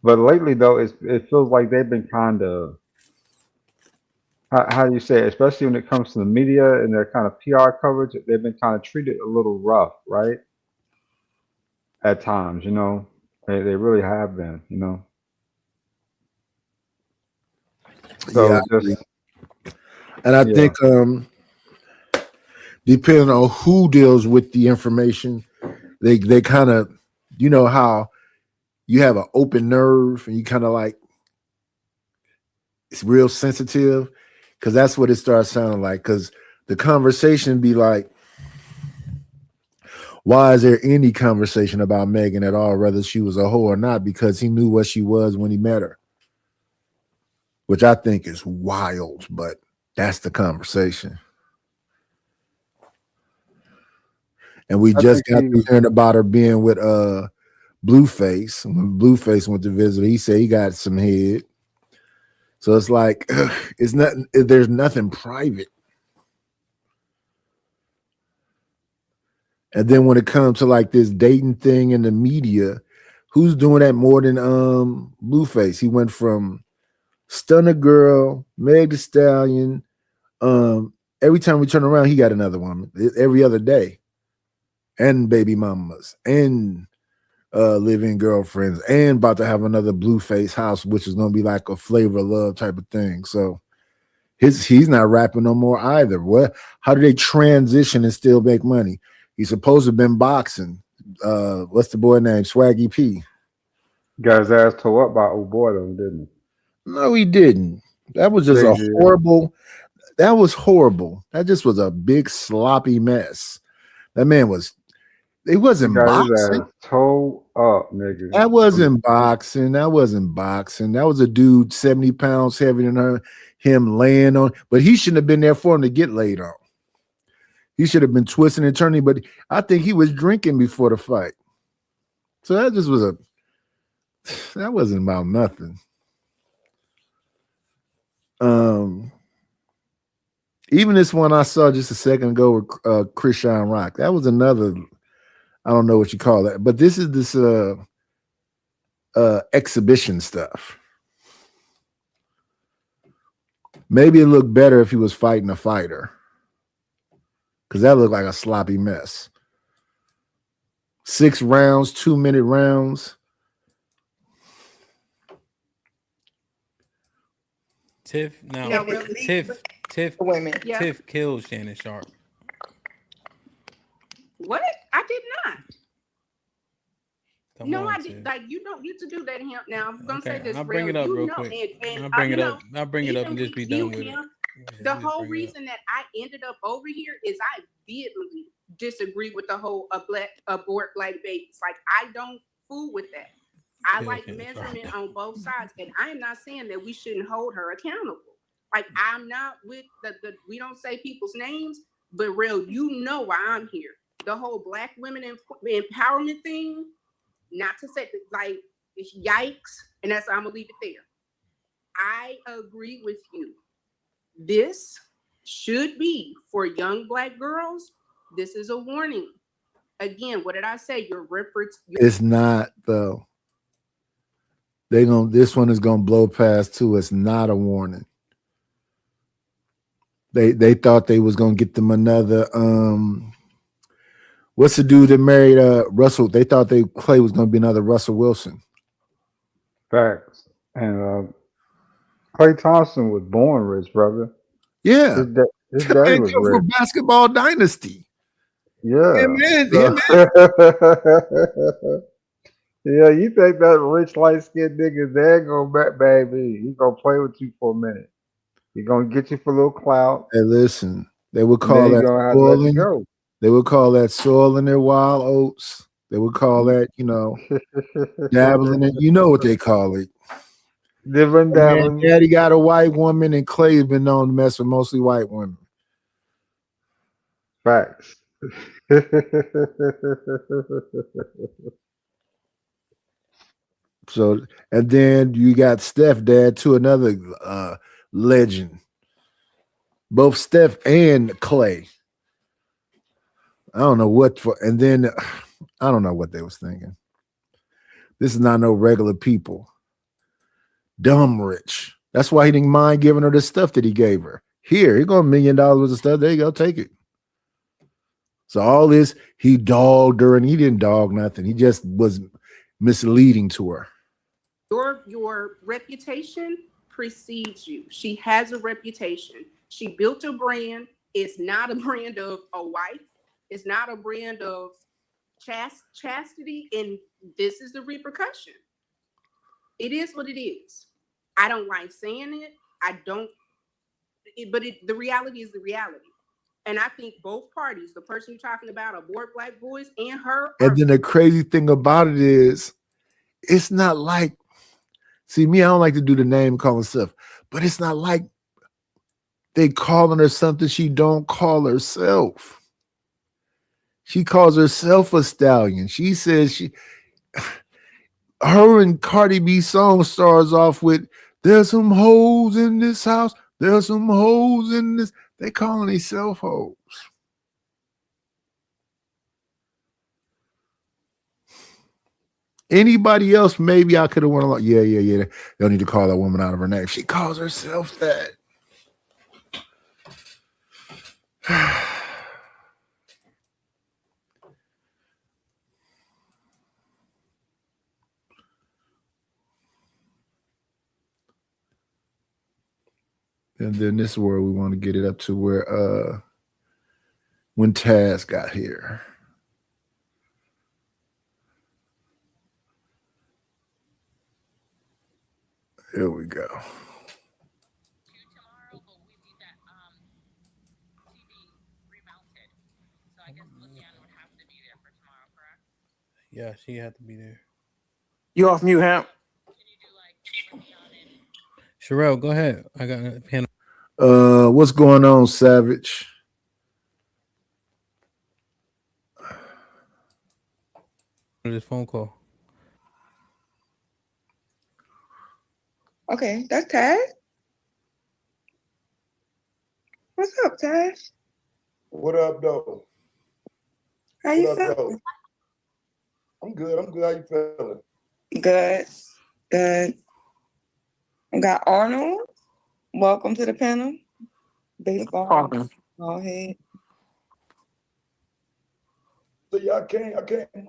But lately, though, it feels like they've been kind of how do you say it? Especially when it comes to the media and their kind of PR coverage, they've been kind of treated a little rough, right? At times, they really have been, So Yeah, just and I yeah, think depending on who deals with the information, they kind of, how you have an open nerve and you kind of like it's real sensitive, because that's what it starts sounding like. Because the conversation be like, why is there any conversation about Megan at all, whether she was a hoe or not? Because he knew what she was when he met her, which I think is wild, but that's the conversation. And we I just think got to hearing about her being with Blueface. When Blueface went to visit, he said he got some head. So it's like it's nothing. There's nothing private. And then when it comes to like this dating thing in the media, who's doing that more than Blueface? He went from Stunner Girl, Meg Thee Stallion. Every time we turn around, he got another woman every other day, and baby mamas, and living girlfriends, and about to have another Blueface house, which is going to be like a Flavor of Love type of thing. So he's not rapping no more either. How do they transition and still make money? He's supposed to have been boxing. What's the boy name? Swaggy P. got his ass tore up by old boy though, didn't No, he didn't. That was just Jay-Z, horrible. That was horrible. That just was a big sloppy mess. That man was. It wasn't got his boxing. ass tore up, nigga. That wasn't boxing. That wasn't boxing. That was a dude 70 pounds heavier than him laying on. But he shouldn't have been there for him to get laid on. He should have been twisting and turning. But I think he was drinking before the fight. So that just was that wasn't about nothing. Even this one I saw just a second ago with Christian Rock. That was another. I don't know what you call that, but this is this exhibition stuff. Maybe it looked better if he was fighting a fighter, because that looked like a sloppy mess. 6 rounds, 2-minute rounds. Tiff, no, No, really. Tiff Women. Yeah. Tiff killed Shannon Sharp. What? I did not. Come No, on, I did. Tiff. Like, you don't get to do that to him. Now, I'm gonna say Okay, this. I'll bring it up real quick. I'll bring it up. I'll bring it up and just be done with it. The Just whole bring it up. reason that I ended up over here is I vehemently disagree with the whole abort black babies. Like, I don't fool with that. I Yeah, like okay, that's measurement right. on both sides, and I am not saying that we shouldn't hold her accountable. Like, I'm not with the we don't say people's names, But real, you know why I'm here. The whole Black women empowerment thing, not to say like it's yikes, and that's I'm gonna leave it there. I agree with you. This should be for young Black girls. This is a warning. Again, what did I say? It's not though. This one is gonna blow past too. It's not a warning. They thought they was gonna get them another what's the dude that married Russell? They thought Clay was gonna be another Russell Wilson. Facts. And Clay Thompson was born rich, brother. Yeah. His daddy was rich. From Basketball Dynasty. Yeah. Man. Yeah, you think that rich light-skinned nigga there gonna baby? He gonna play with you for a minute. He gonna get you for a little clout. Hey, listen, they would call that soiling. They would call that soiling their wild oats. They would call that, dabbling it. You know what they call it. Dabbling. Daddy got a white woman, and Clay's been known to mess with mostly white women. Facts. So, and then you got Steph dad too, another legend. Both Steph and Clay. I don't know what for, and then I don't know what they was thinking. This is not no regular people. Dumb rich. That's why he didn't mind giving her the stuff that he gave her. Here, you got $1 million worth of stuff. There you go, take it. So all this, he dogged her, and he didn't dog nothing. He just was misleading to her. Your reputation precedes you. She has a reputation. She built a brand. It's not a brand of a wife. It's not a brand of chastity. And this is the repercussion. It is what it is. I don't like saying it. The reality is the reality. And I think both parties, the person you're talking about, Abort Black Boys, and her. And then the crazy thing about it is, it's not like, see, me, I don't like to do the name calling stuff, but it's not like they calling her something she don't call herself. She calls herself a stallion. She says her and Cardi B song starts off with, there's some hoes in this house. There's some hoes in this. They calling themselves hoes. Anybody else, maybe I could have went along. Yeah. They don't need to call that woman out of her name. She calls herself that. And then this is where we want to get it up to where when Taz got here. Here we go. Yeah, she had to be there. You off mute, Hamp? Sherelle, go ahead. I got a panel. What's going on, Savage? This phone call. Okay, that's Taz. What's up, Taz? What up, though? How you feeling? I'm good. How you feeling? Good. I got Arnold. Welcome to the panel. Baseball. Ball head. So yeah, I came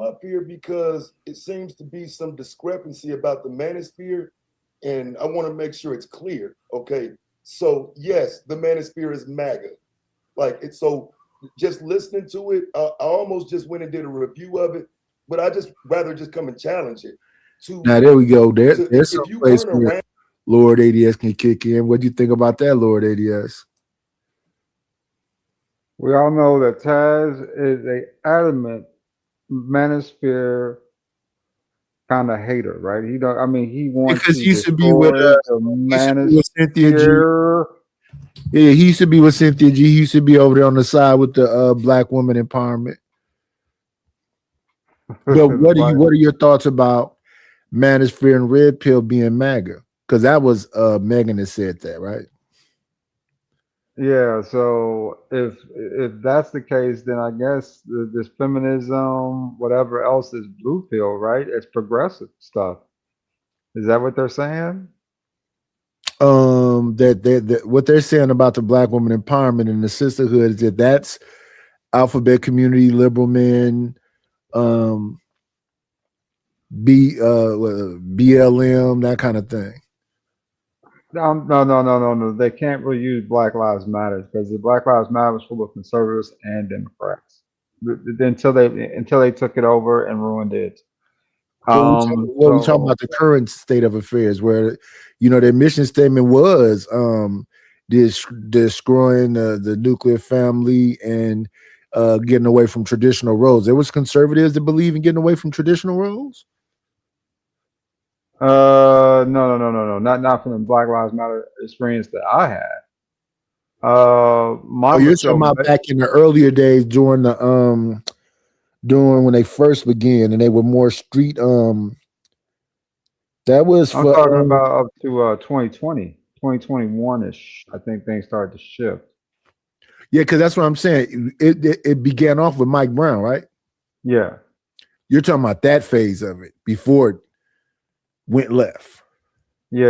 up here because it seems to be some discrepancy about the manosphere, and I want to make sure it's clear. Okay, so yes, the manosphere is MAGA. Like it's so. Just listening to it, I almost just went and did a review of it, but I just rather just come and challenge it. Now there we go. There's some place where Lord ADS can kick in. What do you think about that, Lord ADS? We all know that Taz is a adamant manosphere kind of hater, right? He wants because to he used to be with Cynthia G. Yeah, he used to be with Cynthia G. He used to be over there on the side with the black woman empowerment. But what are your thoughts about Manosphere and Red Pill being MAGA? Because that was Megan that said that, right? Yeah, so if that's the case, then I guess this feminism, whatever else is blue pill, right? It's progressive stuff. Is that what they're saying? That what they're saying about the black woman empowerment and the sisterhood is that's alphabet community, liberal men, BLM, that kind of thing. No. They can't really use Black Lives Matter because the Black Lives Matter was full of conservatives and Democrats until they took it over and ruined it. We're talking about the current state of affairs, where their mission statement was destroying the nuclear family and getting away from traditional roles. There was conservatives that believe in getting away from traditional roles. No, not from the Black Lives Matter experience that I had. You're talking about back in the earlier days during when they first began and they were more street. That was I'm talking about up to 2020, 2021-ish. I think things started to shift. Yeah, because that's what I'm saying. It began off with Mike Brown, right? Yeah. You're talking about that phase of it before it went left. Yeah.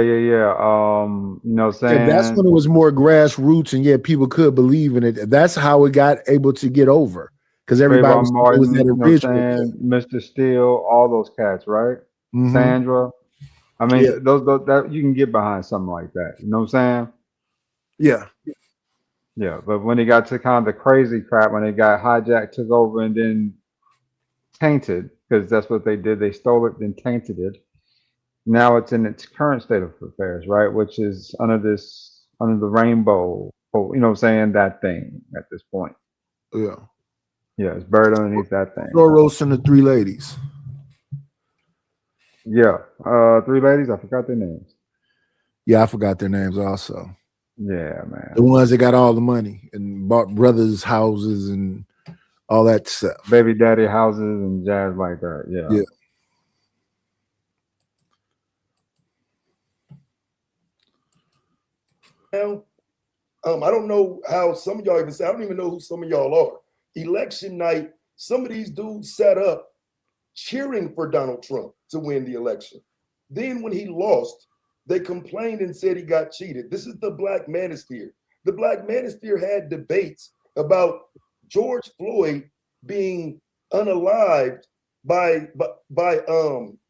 Saying that's when it was more grassroots, and people could believe in it. That's how it got able to get over, because everybody was that original. Mr. Steele, all those cats, right? Mm-hmm. Sandra. I mean, those that you can get behind something like that. You know what I'm saying? Yeah. Yeah, but when it got to kind of the crazy crap, when it got hijacked, took over, and then tainted, because that's what they did. They stole it, then tainted it. Now it's in its current state of affairs, right? Which is under the rainbow, that thing at this point. Yeah. Yeah, it's buried underneath that thing. Soros and the three ladies. Yeah. Three ladies, I forgot their names. Yeah, I forgot their names also. Yeah, man. The ones that got all the money and bought brothers' houses and all that stuff. Baby daddy houses and jazz like that. Yeah. Now, I don't know how some of y'all even say, I don't even know who some of y'all are. Election night, some of these dudes sat up cheering for Donald Trump to win the election. Then when he lost, they complained and said he got cheated. This is the Black Manosphere. The Black Manosphere had debates about George Floyd being unalived by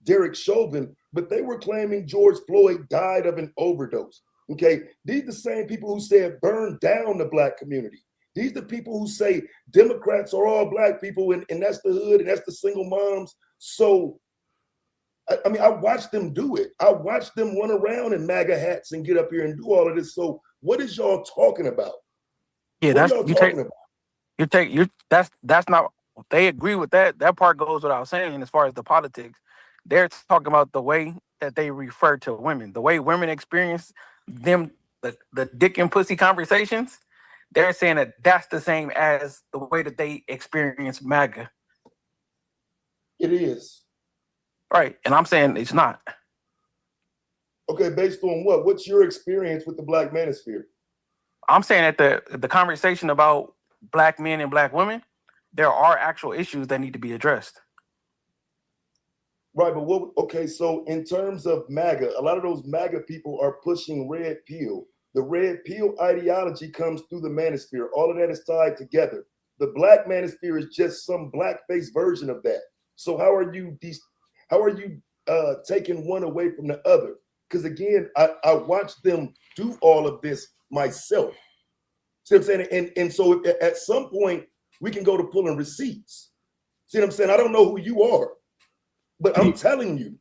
Derek Chauvin, but they were claiming George Floyd died of an overdose. Okay, these are the same people who said burn down the Black community. These are the people who say Democrats are all Black people and that's the hood and that's the single moms. So, I mean, I watched them do it. I watched them run around in MAGA hats and get up here and do all of this. So what is y'all talking about? Yeah, that's not, they agree with that. That part goes without saying as far as the politics. They're talking about the way that they refer to women, the way women experience them, the dick and pussy conversations. They're saying that that's the same as the way that they experience MAGA. It is. Right. And I'm saying it's not. Okay, based on what? What's your experience with the Black Manosphere? I'm saying that the conversation about Black men and Black women, there are actual issues that need to be addressed. Right, but so in terms of MAGA, a lot of those MAGA people are pushing red pill. The red pill ideology comes through the manosphere. All of that is tied together. The Black Manosphere is just some blackface version of that. So how are you taking one away from the other? Because again, I watched them do all of this myself. See what I'm saying? And so at some point we can go to pulling receipts. See what I'm saying? I don't know who you are, but I'm telling you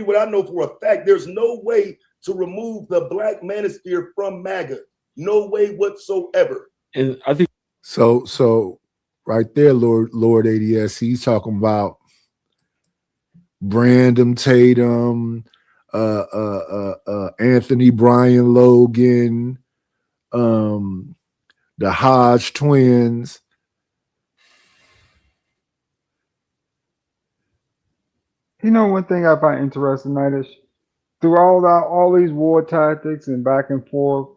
what I know for a fact. There's no way to remove the Black Manosphere from MAGA. No way whatsoever. And I think so right there, Lord ADS, he's talking about Brandon Tatum, Anthony Bryan Logan, the Hodge twins. You know, one thing I find interesting, Nightish, through all these war tactics and back and forth,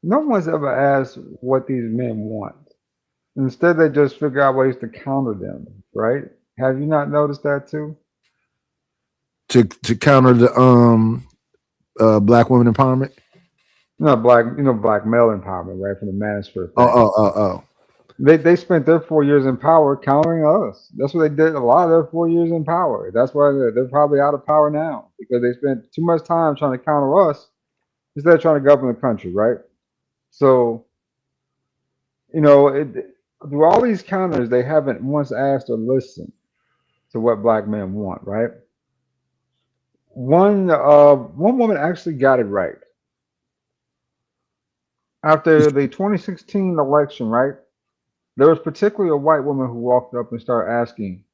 no one's ever asked what these men want. Instead, they just figure out ways to counter them, right? Have you not noticed that too? To counter the black women empowerment. No, black male empowerment, right? From the manosphere thing. Oh. They spent their 4 years in power countering us. That's what they did. A lot of their 4 years in power. That's why they're probably out of power now, because they spent too much time trying to counter us instead of trying to govern the country, right? So, through all these counters, they haven't once asked or listened to what black men want, right? One woman actually got it right. After the 2016 election, right? There was particularly a white woman who walked up and started asking,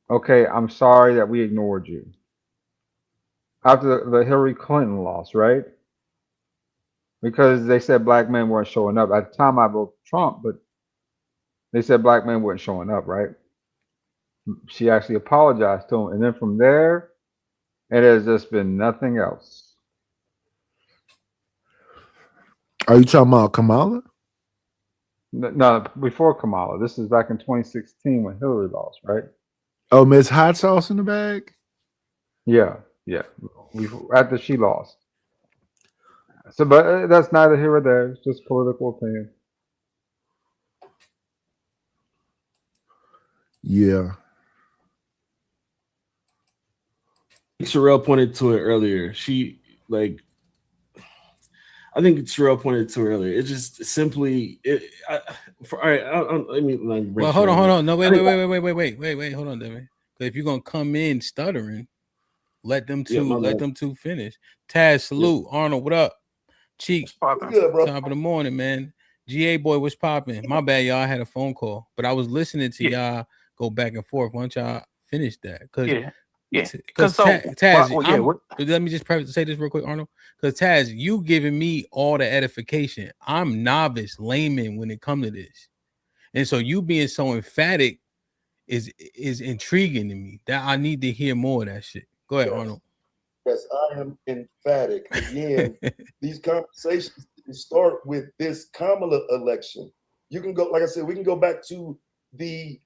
okay, I'm sorry that we ignored you. After the Hillary Clinton loss, right? Because they said black men weren't showing up. At the time, I voted Trump, but they said black men weren't showing up, right? She actually apologized to him. And then from there, it has just been nothing else. Are you talking about Kamala? No, before Kamala. This is back in 2016 when Hillary lost, right? Oh, Miss Hot Sauce in the bag? Yeah. After she lost. So, but that's neither here or there. It's just political opinion. Yeah. Sherelle pointed to it earlier. I think Sherelle pointed to it earlier. It's just simply all right. I mean, like, well, hold on. No, wait. Hold on, Devin. If you're gonna come in stuttering, let them two finish. Taz, salute. Yeah. Arnold, what up? Cheeks, good, bro. Top of the morning, man. GA boy, what's popping? My bad, y'all. I had a phone call, but I was listening to y'all go back and forth. Why don't y'all finish that? Because Taz, let me just say this real quick, Arnold. Because Taz, you giving me all the edification. I'm novice, layman when it comes to this, and so you being so emphatic is intriguing to me. That I need to hear more of that shit. Go ahead, Arnold. Yes, I am emphatic. Again, these conversations start with this Kamala election. You can go, like I said, we can go back to the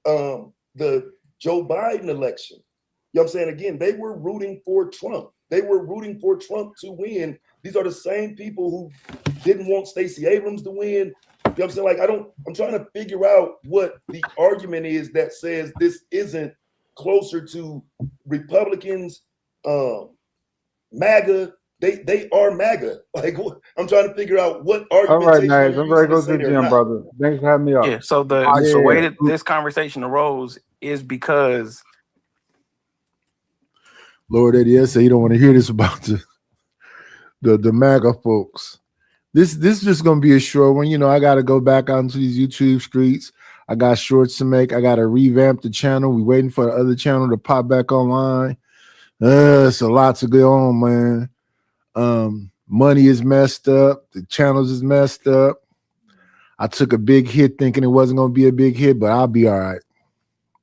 Joe Biden election. You know what I'm saying? Again, they were rooting for Trump. They were rooting for Trump to win. These are the same people who didn't want Stacey Abrams to win. You know what I'm saying? Like, I'm trying to figure out what the argument is that says this isn't closer to Republicans, MAGA. They are MAGA. Like, I'm trying to figure out what argument. All right, nice. I'm ready to go to the gym, brother. Thanks for having me up. Yeah. So the way that this conversation arose is because Lord Eddie said you don't want to hear this about the MAGA folks. This is just gonna be a short one. You know, I gotta go back out into these YouTube streets. I got shorts to make. I gotta revamp the channel. We waiting for the other channel to pop back online. It's a lot to go on, man. Money is messed up. The channels is messed up. I took a big hit thinking it wasn't gonna be a big hit, but I'll be all right.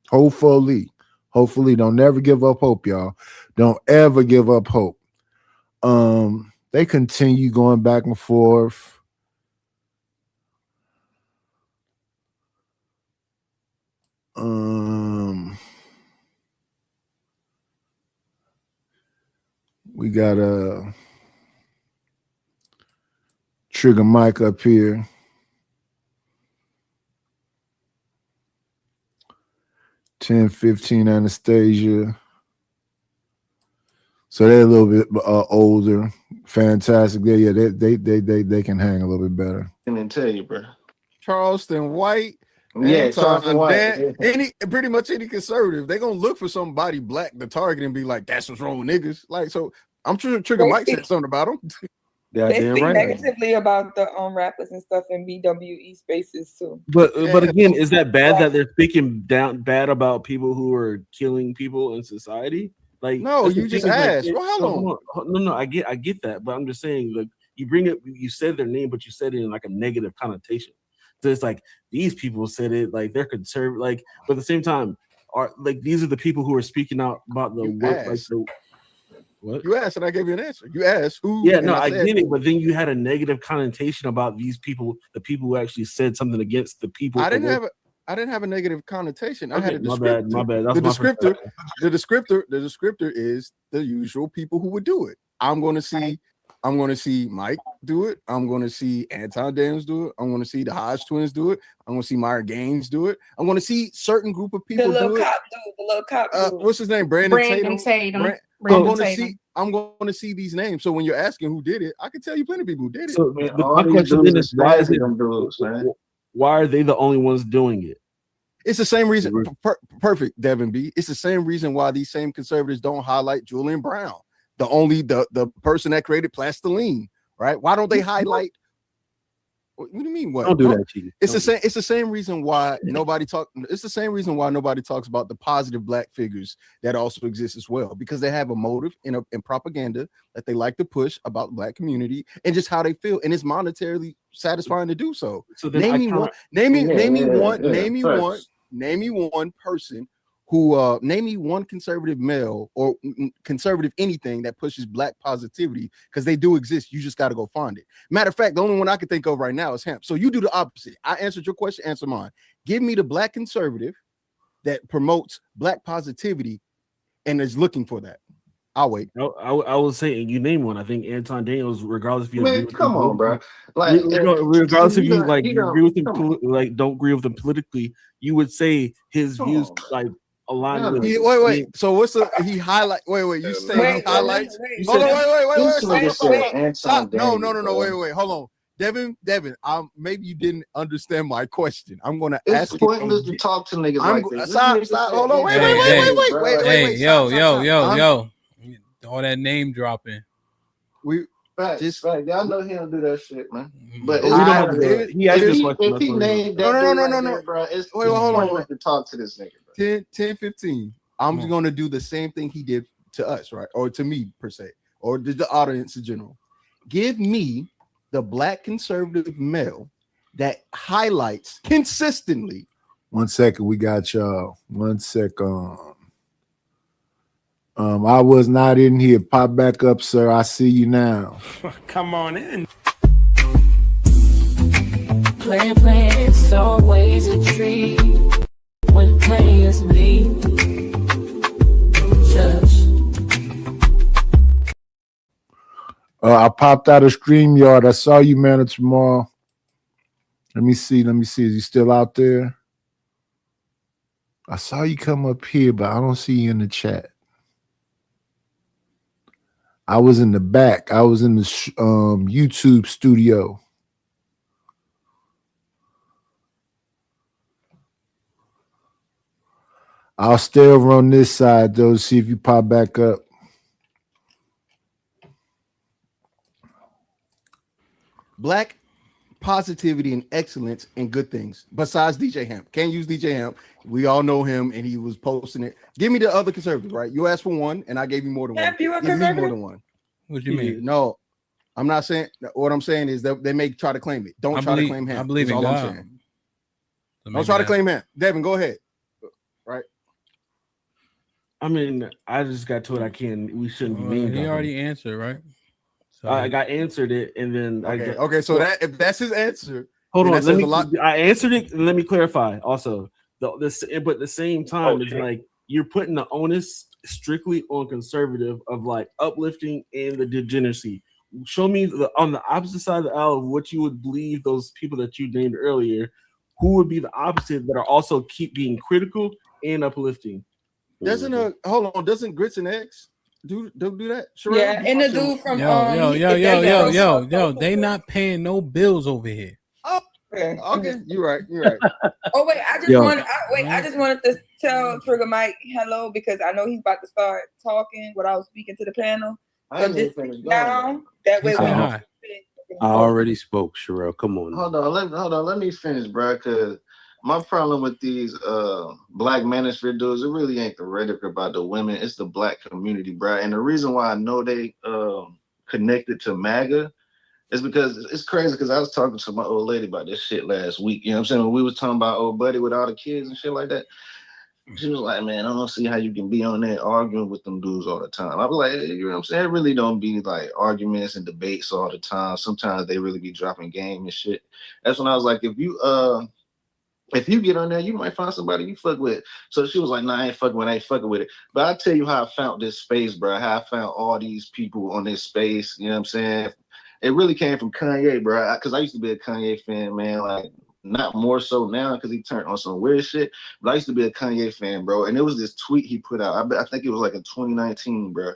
Hopefully. Don't never give up hope, y'all. Don't ever give up hope. They continue going back and forth. We got a Trigger Mike up here. $10.15 Anastasia. So they're a little bit older. Fantastic. Yeah, they can hang a little bit better. I didn't tell you, bro. Charleston White. Yeah, Charleston White. Pretty much any conservative, they're gonna look for somebody black to target and be like, "That's what's wrong with niggas." Like, so I'm sure Trigger Mike said something about them. They speak negatively about the rappers and stuff in BWE spaces too. But again, is that bad that they're speaking bad about people who are killing people in society? Like, no, you just asked. Well, how long? No, I get that, but I'm just saying, like, you bring it, you said their name, but you said it in like a negative connotation. So it's like these people said it like they're conservative, like, but at the same time, are like these are the people who are speaking out about the work, like the what you asked, and I gave you an answer. You asked who? Yeah, and no, I said, get it, but then you had a negative connotation about these people, the people who actually said something against the people. I didn't have a negative connotation. I had a my descriptor. bad, my bad. That's the my descriptor. The descriptor is the usual people who would do it. I'm going to see Mike do it. I'm going to see Anton Daniels do it. I'm going to see the Hodge twins do it. I'm going to see Myra Gaines do it. I'm going to see certain group of people do it. The little cop dude. What's his name? Brandon Tatum. I'm going to see these names. So when you're asking who did it, I can tell you plenty of people who did it. So my question then is, why are they the only ones doing it? It's the same reason. Perfect, Devin B. It's the same reason why these same conservatives don't highlight Julian Brown, the person that created Plastiline, right? Why don't they highlight? What do you mean? What? Don't do that, Chief. It's the same reason why nobody talk. It's the same reason why nobody talks about the positive black figures that also exist as well, because they have a motive in propaganda that they like to push about the black community and just how they feel, and it's monetarily satisfying to do so. So name me one person who name me one conservative male or conservative anything that pushes black positivity, because they do exist. You just got to go find it. Matter of fact, the only one I can think of right now is Hemp. So you do the opposite. I answered your question, answer mine. Give me the black conservative that promotes black positivity and is looking for that. I'll wait. I was saying, you name one. I think Anton Daniels, regardless if you Man, come on, bro. Like, regardless if you like agree with him, like don't agree with him politically, you would say his views like aligned with. Wait. So what's he highlight? Wait. You say he highlights? Hold on. Wait. Stop. No. Wait. Hold on. Devin, maybe you didn't understand my question. I'm gonna ask. It's pointless to talk to niggas like this. Stop. Hold on. Wait. Hey, yo. All that name dropping. Right. Y'all know he don't do that shit, man. But if he named that no, bro. It's pointless to talk to this nigga. 10-15. I'm just gonna do the same thing he did to us, right? Or to me per se, or to the audience in general. Give me the black conservative male that highlights consistently. 1 second, we got y'all. 1 second. I was not in here. Pop back up, sir. I see you now. Come on in. Playing, it's always a treat when players leave. I popped out of StreamYard. I saw you, man, tomorrow. Let me see. Is you still out there? I saw you come up here, but I don't see you in the chat. I was in the back. I was in the YouTube studio. I'll stay over on this side, though, to see if you pop back up. Black positivity and excellence and good things besides DJ Hemp. Can't use DJ Hemp. We all know him, and he was posting it. Give me the other conservative, right? You asked for one, and I gave you more than one. You Give me more than one. What do you mean? No, I'm not saying. What I'm saying is that they may try to claim it. Don't try to claim Hemp. I believe in God. I'm saying. Don't try to claim Hemp. Devin, go ahead. Right. I mean, I just got to it. I can't. We shouldn't be named. He already answered, right? So I got answered it, and then okay. So if that's his answer, hold on. I answered it, and let me clarify. Also, but at the same time, it's like you're putting the onus strictly on conservative of like uplifting and the degeneracy. Show me on the opposite side of the aisle of what you would believe those people that you named earlier, who would be the opposite that are also keep being critical and uplifting. Doesn't Grits and Eggs do that? Sure. Yeah, and the dude from yo, they not paying no bills over here. Okay, you're right. Oh wait, I just wanted to tell Trigger Mike hello, because I know he's about to start talking without speaking to the panel. So just sit down. That way I already spoke, Sherelle. Come on. Hold on. Let me finish, bro. Because my problem with these black manosphere dudes, it really ain't the rhetoric about the women. It's the black community, bro. And the reason why I know they connected to MAGA It's because it's crazy because I was talking to my old lady about this shit last week. You know what I'm saying? When we was talking about old buddy with all the kids and shit like that. She was like, man, I don't see how you can be on there arguing with them dudes all the time. I was like, hey, you know what I'm saying? It really don't be like arguments and debates all the time. Sometimes they really be dropping game and shit. That's when I was like, if you get on there, you might find somebody you fuck with. So she was like, nah, I ain't fucking with it. But I'll tell you how I found this space, bro. How I found all these people on this space. You know what I'm saying? It really came from Kanye, bro. Because I used to be a Kanye fan, man. Like, not more so now because he turned on some weird shit. But I used to be a Kanye fan, bro. And it was this tweet he put out. I think it was like in 2019, bro.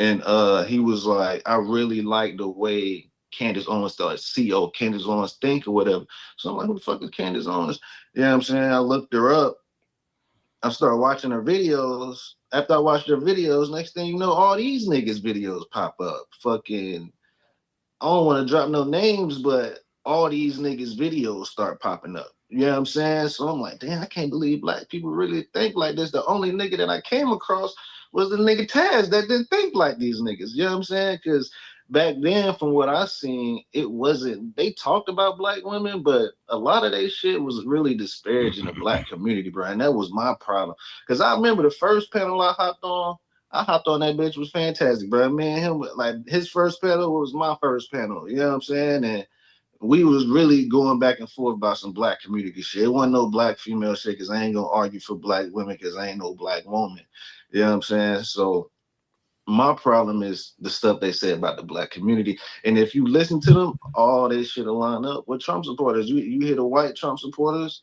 And he was like, I really like the way Candace Owens started, CEO Candace Owens think or whatever. So I'm like, who the fuck is Candace Owens? You know what I'm saying? I looked her up. I started watching her videos. After I watched her videos, next thing you know, all these niggas' videos pop up. Fucking, I don't want to drop no names, but all these niggas' videos start popping up. You know what I'm saying? So I'm like, damn, I can't believe black people really think like this. The only nigga that I came across was the nigga Taz that didn't think like these niggas. You know what I'm saying? Because back then, from what I seen, it wasn't, they talked about black women, but a lot of their shit was really disparaging the black community, bro. And that was my problem. Because I remember the first panel I hopped on that bitch was fantastic, bro. Me and him, like, his first panel was my first panel. You know what I'm saying? And we was really going back and forth about some black community shit. It wasn't no black female shit because I ain't gonna argue for black women because I ain't no black woman. You know what I'm saying? So my problem is the stuff they say about the black community. And if you listen to them, all they shit will line up with Trump supporters. You hear the white Trump supporters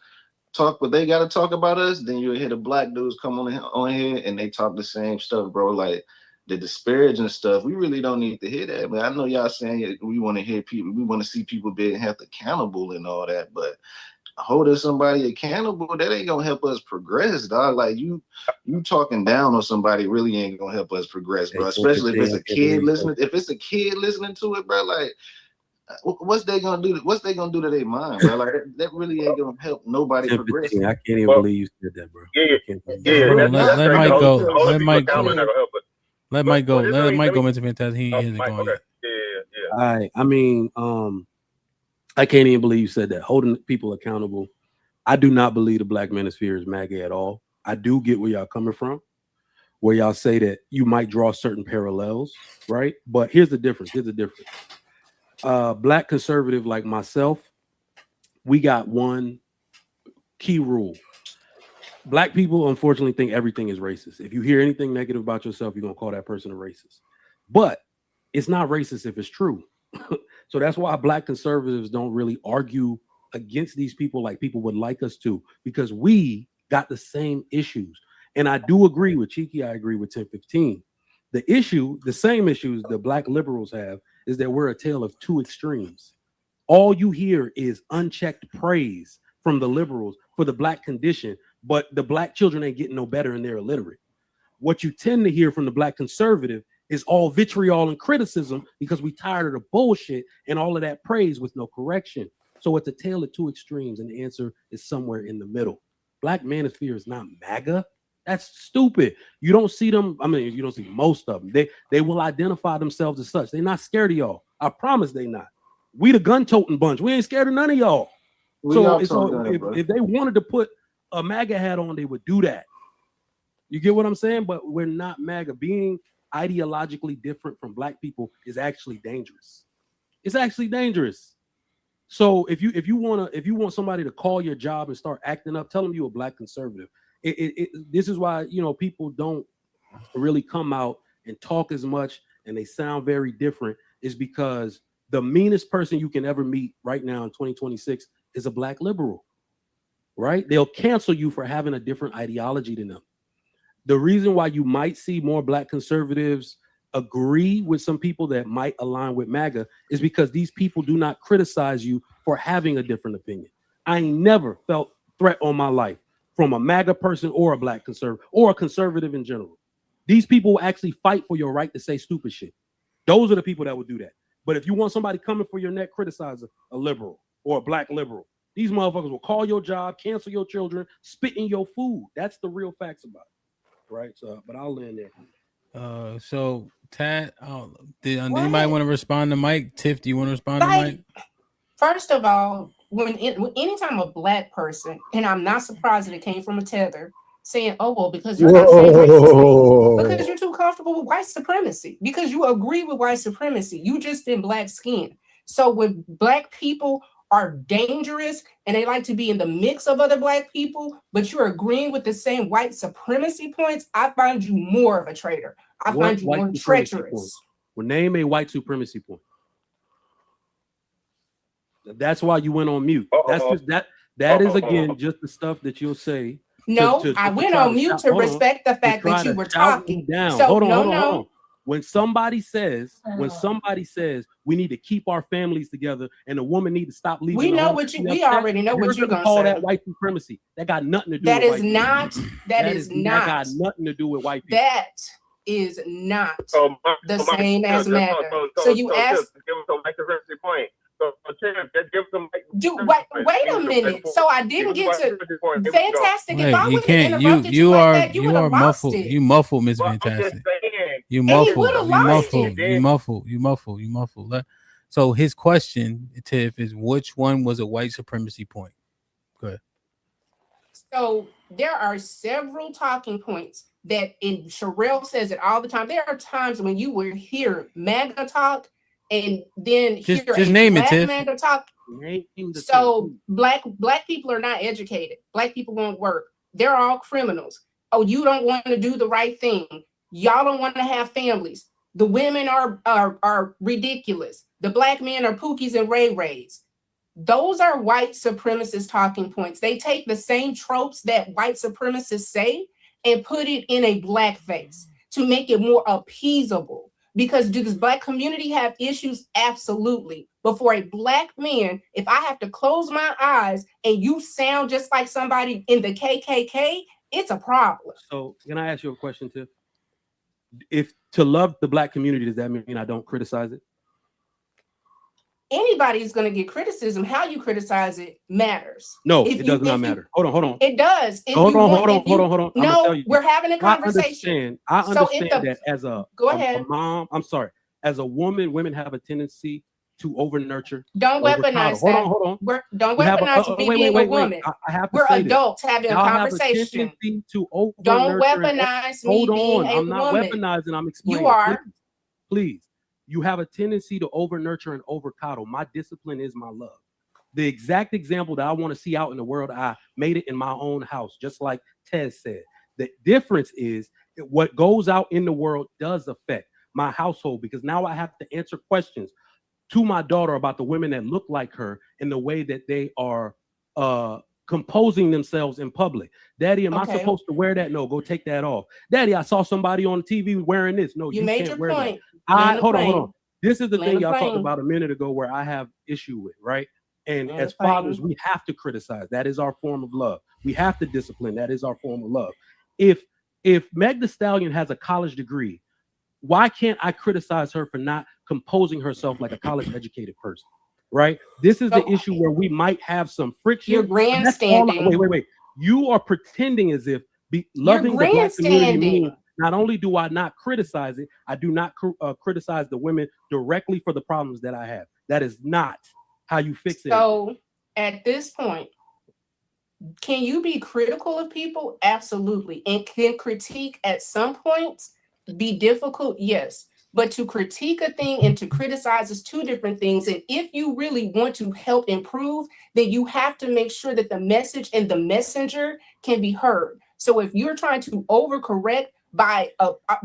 talk what they gotta talk about us, then you'll hear the black dudes come on here and they talk the same stuff, bro. Like the disparaging stuff, we really don't need to hear that. But I know y'all saying we want to hear people, we want to see people being held accountable and all that, but holding somebody accountable, that ain't gonna help us progress, dog. Like you talking down on somebody really ain't gonna help us progress, bro. Especially if it's a kid listening. If it's a kid listening to it, bro, like what's they gonna do? What's they gonna do to their mind, bro? Like that really ain't gonna help nobody progress. I can't even believe you said that, bro. Let Mike go. Let Mike go. Let Mike go. Let Mike go, Mr. Fantastic. He isn't going yet. All right. I mean, I can't even believe you said that. Holding people accountable. I do not believe the Black Manosphere is MAGA at all. I do get where y'all coming from, where y'all say that you might draw certain parallels, right? But here's the difference. Black conservative like myself, we got one key rule. Black people, unfortunately, think everything is racist. If you hear anything negative about yourself, you're going to call that person a racist. But it's not racist if it's true. So that's why black conservatives don't really argue against these people like people would like us to, because we got the same issues. And I do agree with Cheeky. I agree with 1015. The same issues the black liberals have is that we're a tale of two extremes. All you hear is unchecked praise from the liberals for the black condition, but the black children ain't getting no better and they're illiterate. What you tend to hear from the black conservative is all vitriol and criticism because we tired of the bullshit and all of that praise with no correction. So it's a tale of two extremes, and the answer is somewhere in the middle. Black Manosphere is not MAGA. That's stupid. You don't see them. I mean, you don't see most of them. They will identify themselves as such. They're not scared of y'all. I promise they not. We the gun-toting bunch. We ain't scared of none of y'all. So if they wanted to put a MAGA hat on, they would do that. You get what I'm saying? But we're not MAGA. Being ideologically different from black people is actually dangerous. It's actually dangerous. So if you want somebody to call your job and start acting up, tell them you're a black conservative. This is why people don't really come out and talk as much, and they sound very different, is because the meanest person you can ever meet right now in 2026 is a black liberal, right? They'll cancel you for having a different ideology than them. The reason why you might see more black conservatives agree with some people that might align with MAGA is because these people do not criticize you for having a different opinion. I ain't never felt threat on my life from a MAGA person or a black conservative or a conservative in general. These people will actually fight for your right to say stupid shit. Those are the people that would do that. But if you want somebody coming for your neck, criticize a liberal or a black liberal. These motherfuckers will call your job, cancel your children, spit in your food. That's the real facts about it. Right. So, but I'll land there. So Tad, did anybody want to respond to Mike? Tiff, do you want to respond to Mike? First of all, anytime a black person, and I'm not surprised that it came from a tether, saying, "Oh well, because you're not saying racist things, because you're too comfortable with white supremacy, because you agree with white supremacy, you just in black skin." So when black people are dangerous and they like to be in the mix of other black people, but you're agreeing with the same white supremacy points, I find you more of a traitor. I find you more treacherous. Well, name a white supremacy point. That's why you went on mute. That's just that is again just the stuff that you'll say. No, I went on mute to respect the fact that you were talking. So hold on. When somebody says we need to keep our families together and the woman need to stop leaving, we know what we already know what you're gonna call say. That white supremacy. That got nothing to do. That with is white not. people. That is not. That got nothing to do with white people. That is not the same as matter. So you asked. Give us a white supremacy point. So give them. Wait a minute. So I didn't get to. Fantastic. If I you would have can't. interrupted You like are that, you would have muffled. lost it. You muffled, Miss Fantastic. You muffled. So his question, Tiff, is which one was a white supremacy point? Go ahead. So there are several talking points that, and Sherelle says it all the time. There are times when you will hear MAGA talk and then Just hear a name it, black Tiff. MAGA talk. So black people are not educated. Black people won't work. They're all criminals. Oh, you don't want to do the right thing. Y'all don't want to have families. The women are ridiculous. The black men are Pookies and Ray Rays. Those are white supremacist talking points. They take the same tropes that white supremacists say and put it in a black face to make it more appeasable. Because does the black community have issues? Absolutely. But for a black man, if I have to close my eyes and you sound just like somebody in the KKK, it's a problem. So can I ask you a question, Tiff? If to love the black community, does that mean I don't criticize it? Anybody's going to get criticism. How you criticize it matters. No, it does not matter. Hold on. It does. Hold on. No, we're having a conversation. I understand that as a mom. I'm sorry. As a woman, women have a tendency to over nurture. Don't weaponize that. Hold on. Don't weaponize me being a woman. I have to We're say adults this. having a conversation. Don't weaponize me being a woman. I'm not weaponizing. I'm explaining. You are. Please. You have a tendency to over nurture and over coddle. My discipline is my love. The exact example that I want to see out in the world, I made it in my own house, just like Ted said. The difference is what goes out in the world does affect my household, because now I have to answer questions to my daughter about the women that look like her and the way that they are composing themselves in public. Daddy, am I supposed to wear that? No, go take that off. Daddy, I saw somebody on TV wearing this. No, you made can't your wear point. that. Hold on. This is the thing y'all talked about a minute ago where I have issue with, right? And as fathers, we have to criticize. That is our form of love. We have to discipline. That is our form of love. If Meg Thee Stallion has a college degree, why can't I criticize her for not composing herself like a college educated person? Right? This is the issue where we might have some friction. You're grandstanding. Wait. You are pretending as if loving the black community means not only do I not criticize it, I do not criticize the women directly for the problems that I have. That is not how you fix it. So at this point, can you be critical of people? Absolutely. And can critique at some points be difficult? Yes. But to critique a thing and to criticize is two different things. And if you really want to help improve, then you have to make sure that the message and the messenger can be heard. So if you're trying to overcorrect by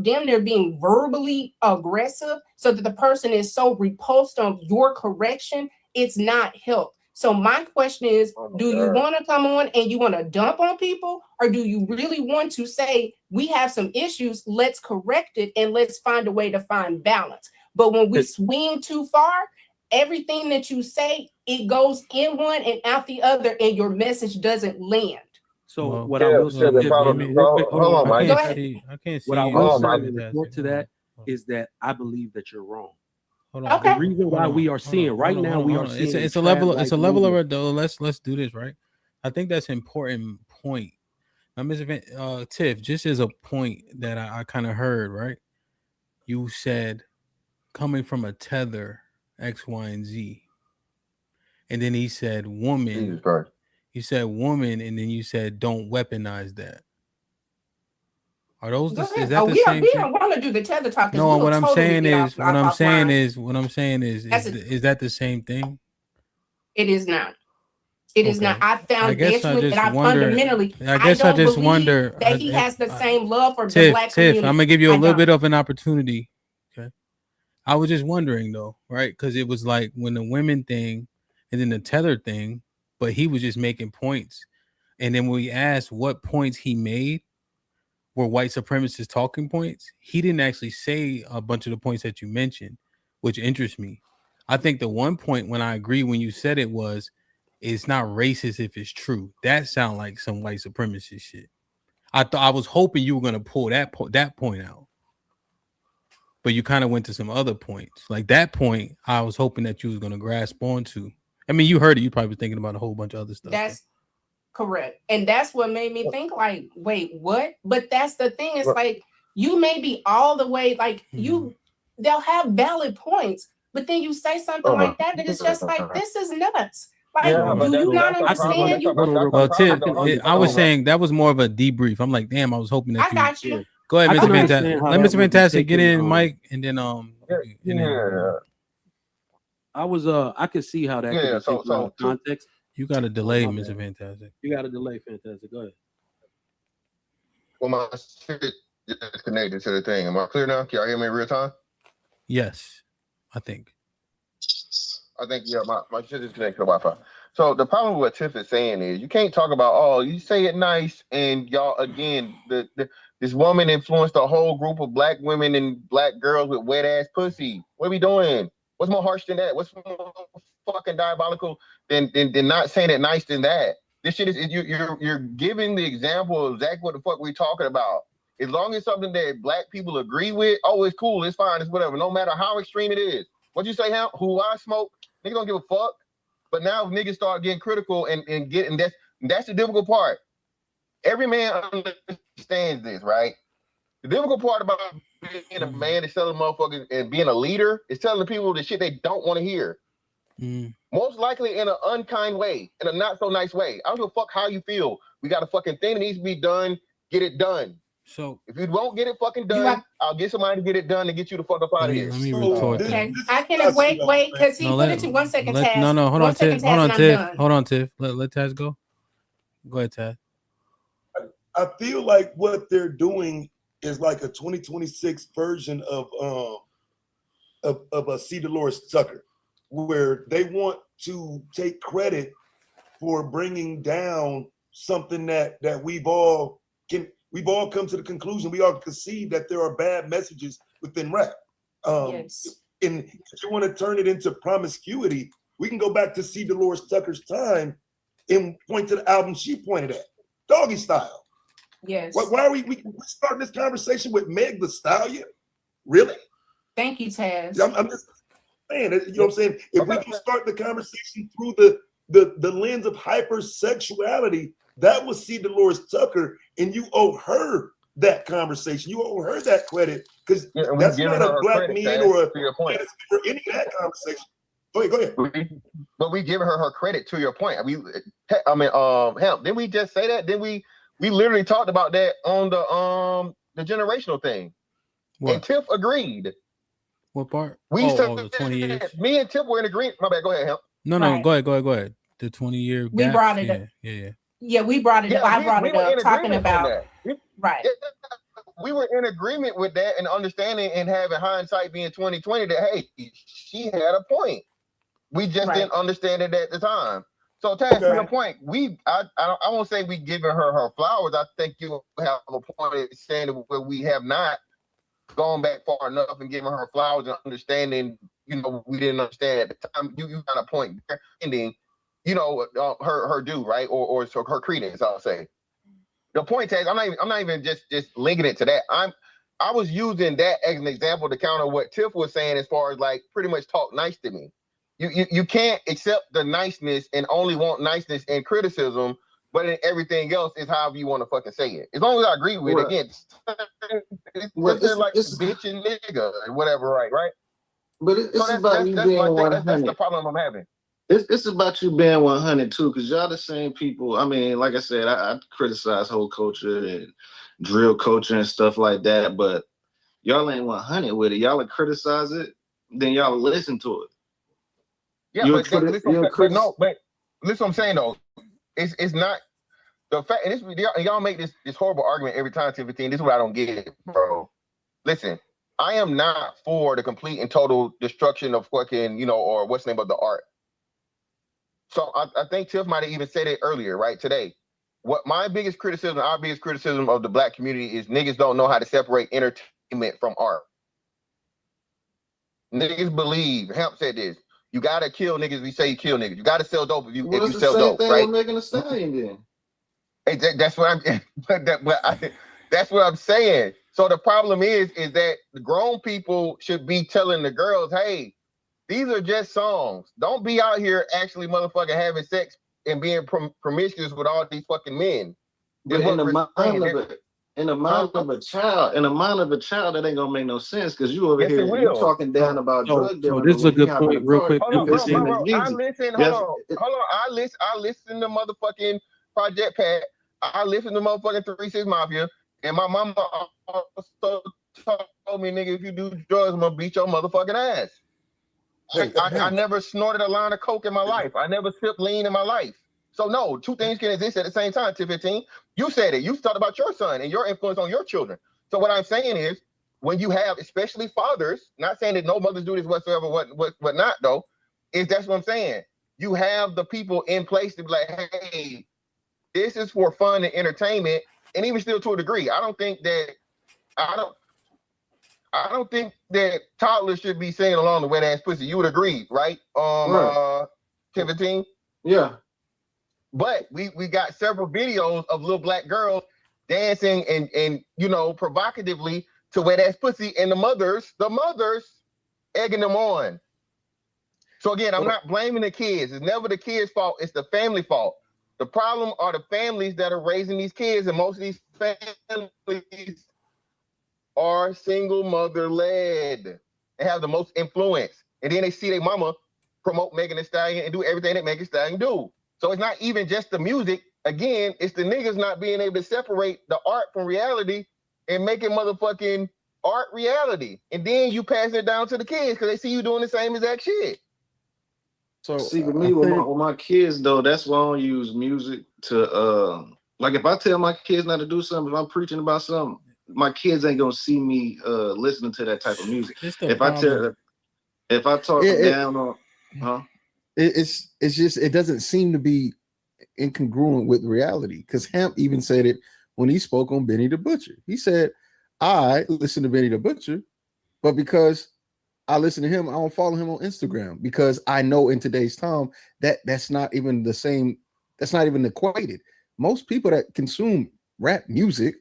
damn near being verbally aggressive so that the person is so repulsed on your correction, it's not help. So my question is, do you want to come on and you want to dump on people, or do you really want to say, we have some issues, let's correct it and let's find a way to find balance? But when we swing too far, everything that you say, it goes in one and out the other, and your message doesn't land. So what I will say, hold on, Mike. I can't see. What I will say to that is that I believe that you're wrong. Okay. The reason why we are seeing right now, we are seeing it's a level of let's do this right. I think that's an important point. Now, Tiff, just as a point that I kind of heard, right? you said coming from a tether X, Y, and Z, and then he said woman. Jesus Christ. You said woman, and then you said don't weaponize that. Are those Go is ahead. that Oh, the we same don't thing? want to do the tether talk. No, what I'm saying is, what I'm saying is That's is that the same thing? It is not. It is not. Okay. I I found guess I eventually just that I wonder. fundamentally, I guess I don't just believe wonder. that he has the same love for the black Tiff, community. I'm gonna give you a I little don't. bit of an opportunity. Okay. I was just wondering though, right? Because it was like when the women thing and then the tether thing, but he was just making points. And then when we asked what points he made were white supremacist talking points, he didn't actually say a bunch of the points that you mentioned, which interests me. I think the one point when I agree when you said it was, it's not racist if it's true. That sound like some white supremacist shit. I was hoping you were gonna pull that point out, but you kind of went to some other points. Like that point, I was hoping that you was gonna grasp onto. I mean, you heard it. You probably was thinking about a whole bunch of other stuff. That's correct. And that's what made me think like, wait, what? But that's the thing. It's like you may be all the way like they'll have valid points, but then you say something like that, and it's just like this is nuts. Like, do you not understand? Well, Tiff, I was saying that was more of a debrief. I'm like, damn, I was hoping that I got you. Go ahead, I Mr. can Fantastic. understand how Let that Mr. would be Fantastic get taken, in, Mike, and then I was I could see how that could be taken out of context. You got a delay, Oh, my Mr. bad. Fantastic. You got a delay, Fantastic. Go ahead. Well, my shit is connected to the thing. Am I clear now? Can y'all hear me in real time? Yes, I think. I think, yeah, my shit is connected to Wi-Fi. So the problem with what Tiff is saying is you can't talk about, oh, you say it nice, and y'all, again, this woman influenced a whole group of black women and black girls with wet ass pussy. What are we doing? What's more harsh than that? What's more fucking diabolical than not saying it nice than that? This shit is you're giving the example of exactly what the fuck we're talking about. As long as something that black people agree with, oh, it's cool, it's fine, it's whatever. No matter how extreme it is. What you say, Ham? Who I smoke? Niggas don't give a fuck. But now niggas start getting critical and getting that's the difficult part. Every man understands this, right? The difficult part about being a man is telling motherfuckers and being a leader is telling people the shit they don't want to hear. Most likely in an unkind way, in a not so nice way. I don't give a fuck how you feel. We got a fucking thing that needs to be done. Get it done. So if you won't get it fucking done, I'll get somebody to get it done and get you the fuck up out of here. Let me retort that. Okay, I can wait, because he put it to 1 second, Taz. No, hold 1 on, second, Tiff. Hold on, and I'm Tiff. done. Hold on, Tiff. Let Taz go. Go ahead, Taz. I feel like what they're doing is like a 2026 version of a C. Dolores Tucker, where they want to take credit for bringing down something that we've all come to the conclusion, we all concede that there are bad messages within rap. Yes. And if you want to turn it into promiscuity, we can go back to C. Dolores Tucker's time and point to the album she pointed at, Doggy Style. Yes. Why are we starting this conversation with Meg Thee Stallion? Really? Thank you, Taz. I'm just saying, you know what I'm saying? If we can start the conversation through the lens of hypersexuality, that was C. Dolores Tucker, and you owe her that conversation. You owe her that credit, because that's not a black man or any of that conversation. Go ahead. But we giving her credit, to your point. Hemp, didn't we just say that? Then we literally talked about that on the generational thing. What? And Tiff agreed. What part? We said the 20 years. Me and Tiff were in agreement. My bad. Go ahead, Hemp. No, Right. go ahead. The 20-year. We brought it up. Yeah. Yeah, we brought it up. I brought it were in up talking agreement on about that. right. We were in agreement with that and understanding and having hindsight being 2020 that, hey, she had a point. We just didn't understand it at the time. So, Taz, to your point, I won't say we giving her flowers. I think you have a point in saying where we have not gone back far enough and giving her flowers and understanding, we didn't understand at the time. You got a point there, ending, her due, right? Or so her credence, I'll say. The point, Taz, I'm not even just linking it to that. I was using that as an example to counter what Tiff was saying as far as like pretty much talk nice to me. You can't accept the niceness and only want niceness and criticism but in everything else is however you want to fucking say it. As long as I agree with it, again, it's like bitch and nigga and whatever, right? But it's about you being 100. That's the problem I'm having. It's about you being 100 too, because y'all the same people. I mean, like I said, I criticize whole culture and drill culture and stuff like that, but y'all ain't 100 with it. Y'all will criticize it, then y'all will listen to it. Yeah, but listen what I'm saying though. It's not the fact, and y'all make this horrible argument every time, Tim 15. This is what I don't get, bro. Listen, I am not for the complete and total destruction of fucking, or what's the name of the art. So I think Tiff might have even said it earlier, right, today. What my biggest criticism, our biggest criticism of the black community is niggas don't know how to separate entertainment from art. Niggas believe, Hemp said this, you gotta kill niggas if you say you kill niggas. You gotta sell dope if you sell dope, right? Megan Thee Stallion then. Hey, that's what that's what I'm saying. So the problem is that the grown people should be telling the girls, hey, these are just songs. Don't be out here actually motherfucking having sex and being promiscuous with all these fucking men. But in the mind of a child, that ain't gonna make no sense because you over here you talking down about drug dealing. So this is a good point, real quick. Hold on. I listen to motherfucking Project Pat. I listen to motherfucking 3 6 Mafia, and my mama also told me, nigga, if you do drugs, I'm gonna beat your motherfucking ass. I never snorted a line of coke in my life. I never sipped lean in my life. So no, two things can exist at the same time, T15. You said it. You talked about your son and your influence on your children. So what I'm saying is, when you have, especially fathers, not saying that no mothers do this whatsoever, what not though, is that's what I'm saying. You have the people in place to be like, hey, this is for fun and entertainment, and even still to a degree. I don't think that toddlers should be singing along the wet ass pussy. You would agree, right? Right. 10-15? Yeah. But we got several videos of little black girls dancing and provocatively to wet ass pussy, and the mothers egging them on. So again, I'm not blaming the kids. It's never the kids' fault. It's the family fault. The problem are the families that are raising these kids, and most of these families are single mother led and have the most influence. And then they see their mama promote Megan Thee Stallion and do everything that Megan Thee Stallion do. So it's not even just the music. Again, it's the niggas not being able to separate the art from reality and making motherfucking art reality. And then you pass it down to the kids because they see you doing the same exact shit. So see, with me, with my kids though, that's why I don't use music to like if I tell my kids not to do something, if I'm preaching about something, my kids ain't gonna see me listening to that type of music. If I talk down on, it's just it doesn't seem to be incongruent with reality. Because Hamp even said it when he spoke on Benny the Butcher. He said, "I listen to Benny the Butcher, but because I listen to him, I don't follow him on Instagram because I know in today's time that's not even the same. That's not even equated. Most people that consume rap music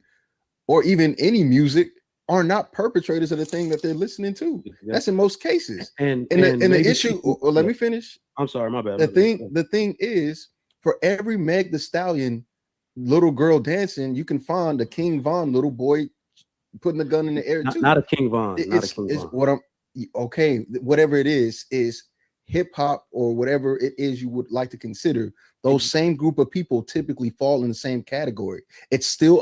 or even any music are not perpetrators of the thing that they're listening to. Yeah. That's in most cases. And the issue, let me finish. I'm sorry, my bad. The thing is, for every Meg Thee Stallion little girl dancing, you can find a King Von little boy putting the gun in the air too. Not a King Von. Whatever it is hip hop or whatever it is you would like to consider. Those same group of people typically fall in the same category. It's still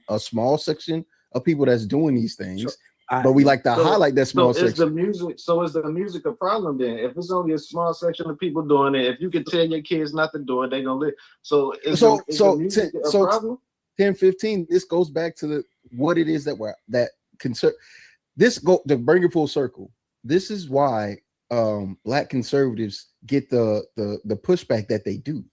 a small section of people that's doing these things, but we like to highlight that small section. Is the music a problem then? If it's only a small section of people doing it, if you can tell your kids not to do it, they're gonna live. So the music a problem? 10-15. This goes back to what it is that to bring it full circle. This is why black conservatives get the pushback that they do.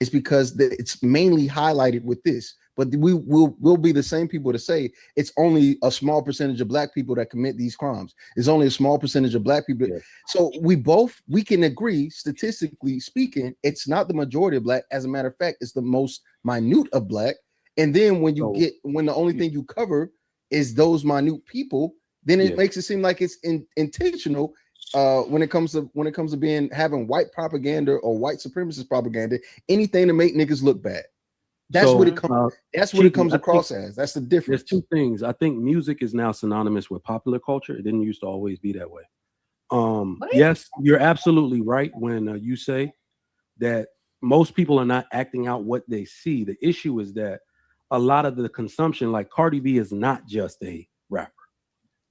It's because it's mainly highlighted with this. But we'll be the same people to say it's only a small percentage of black people that commit these crimes. It's only a small percentage of black people. Yeah. So we can agree, statistically speaking, it's not the majority of black. As a matter of fact, it's the most minute of black. And then when the only thing you cover is those minute people, then it makes it seem like it's intentional. when it comes to being having white propaganda or white supremacist propaganda, anything to make niggas look bad. That's what it comes. That's what it comes across as. That's the difference. There's two things. I think music is now synonymous with popular culture. It didn't used to always be that way. Yes, you're absolutely right when you say that most people are not acting out what they see. The issue is that a lot of the consumption, like Cardi B, is not just a rapper.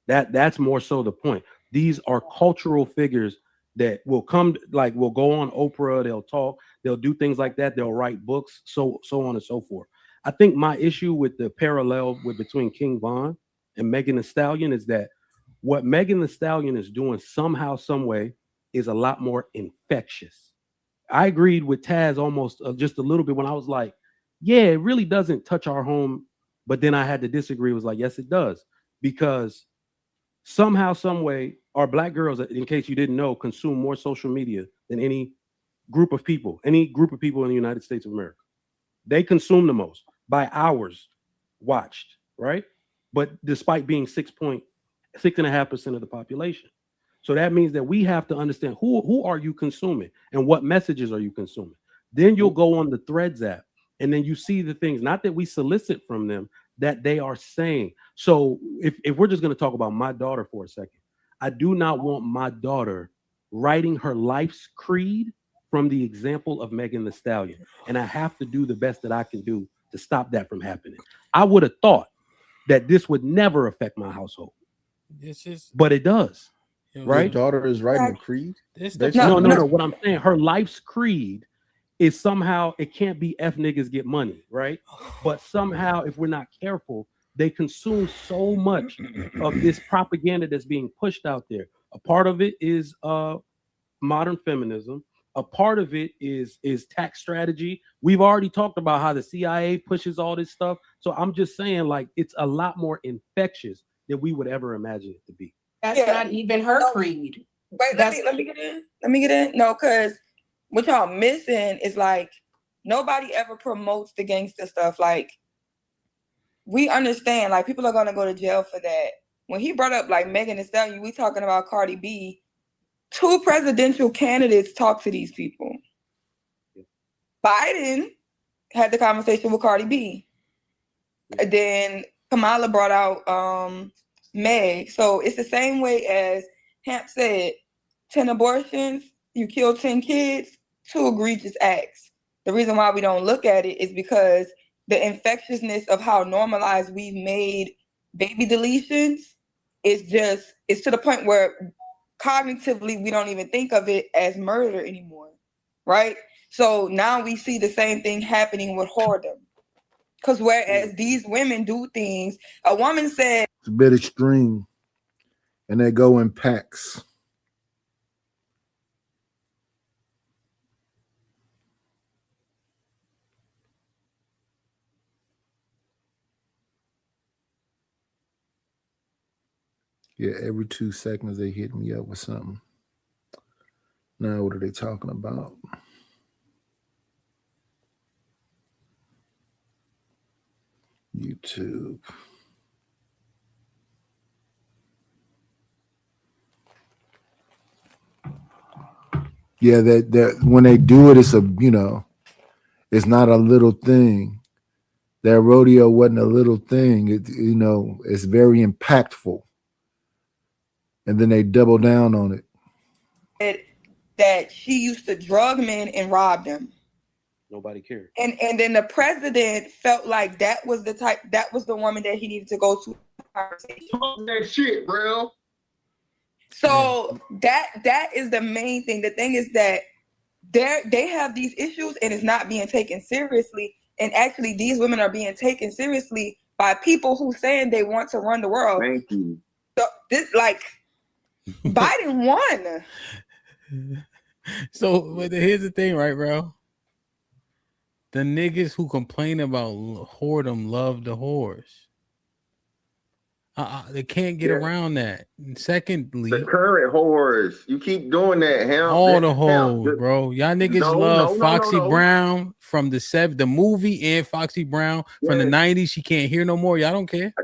That's more so the point. These are cultural figures that will come, like will go on Oprah, they'll talk, they'll do things like that, they'll write books, so on and so forth. I think my issue with the parallel between King Von and Megan Thee Stallion is that what Megan Thee Stallion is doing somehow, some way, is a lot more infectious. I agreed with Taz almost just a little bit when I was like, yeah, it really doesn't touch our home. But then I had to disagree. It was like, yes, it does. Because somehow, some way, our black girls, in case you didn't know, consume more social media than any group of people in the United States of America. They consume the most by hours watched, right? But despite being 6.5% of the population. So that means that we have to understand who are you consuming and what messages are you consuming. Then you'll go on the Threads app and then you see the things, not that we solicit from them, that they are saying. So if we're just going to talk about my daughter for a second, I do not want my daughter writing her life's creed from the example of Megan Thee Stallion. And I have to do the best that I can do to stop that from happening. I would have thought that this would never affect my household. But it does. Right? Your daughter is writing a creed? No. What I'm saying, her life's creed is somehow it can't be F niggas get money, right? But somehow, if we're not careful, they consume so much of this propaganda that's being pushed out there. A part of it is modern feminism. A part of it is tax strategy. We've already talked about how the CIA pushes all this stuff. So I'm just saying, like, it's a lot more infectious than we would ever imagine it to be. That's not even her creed. Wait, let me get in. Let me get in. No, because what y'all missing is like nobody ever promotes the gangster stuff. Like, we understand, like, people are gonna go to jail for that. When he brought up like Megan Thee Stallion, we talking about Cardi B. 2 presidential candidates talk to these people. Biden had the conversation with Cardi B. And then Kamala brought out Meg. So it's the same way as Hamp said, 10 abortions, you kill 10 kids, 2 egregious acts. The reason why we don't look at it is because the infectiousness of how normalized we've made baby deletions is to the point where cognitively we don't even think of it as murder anymore, right? So now we see the same thing happening with whoredom. Because whereas these women do things, a woman said it's a bit extreme, and they go in packs. Yeah, every 2 seconds they hit me up with something. Now, what are they talking about? YouTube. Yeah, that when they do it, it's it's not a little thing. That rodeo wasn't a little thing. It's very impactful. And then they double down on it. That she used to drug men and rob them. Nobody cared. And then the president felt like that was the woman that he needed to go to conversation. That shit, bro. So that is the main thing. The thing is that they have these issues and it's not being taken seriously. And actually, these women are being taken seriously by people who saying they want to run the world. Thank you. So this, like, Biden won. So here's the thing, right, bro? The niggas who complain about whoredom love the whores. They can't get around that. And secondly, the current whores, you keep doing that, Ham. All the whores, bro. Y'all niggas love Foxy Brown from the movie and Foxy Brown from the 90s. She can't hear no more. Y'all don't care.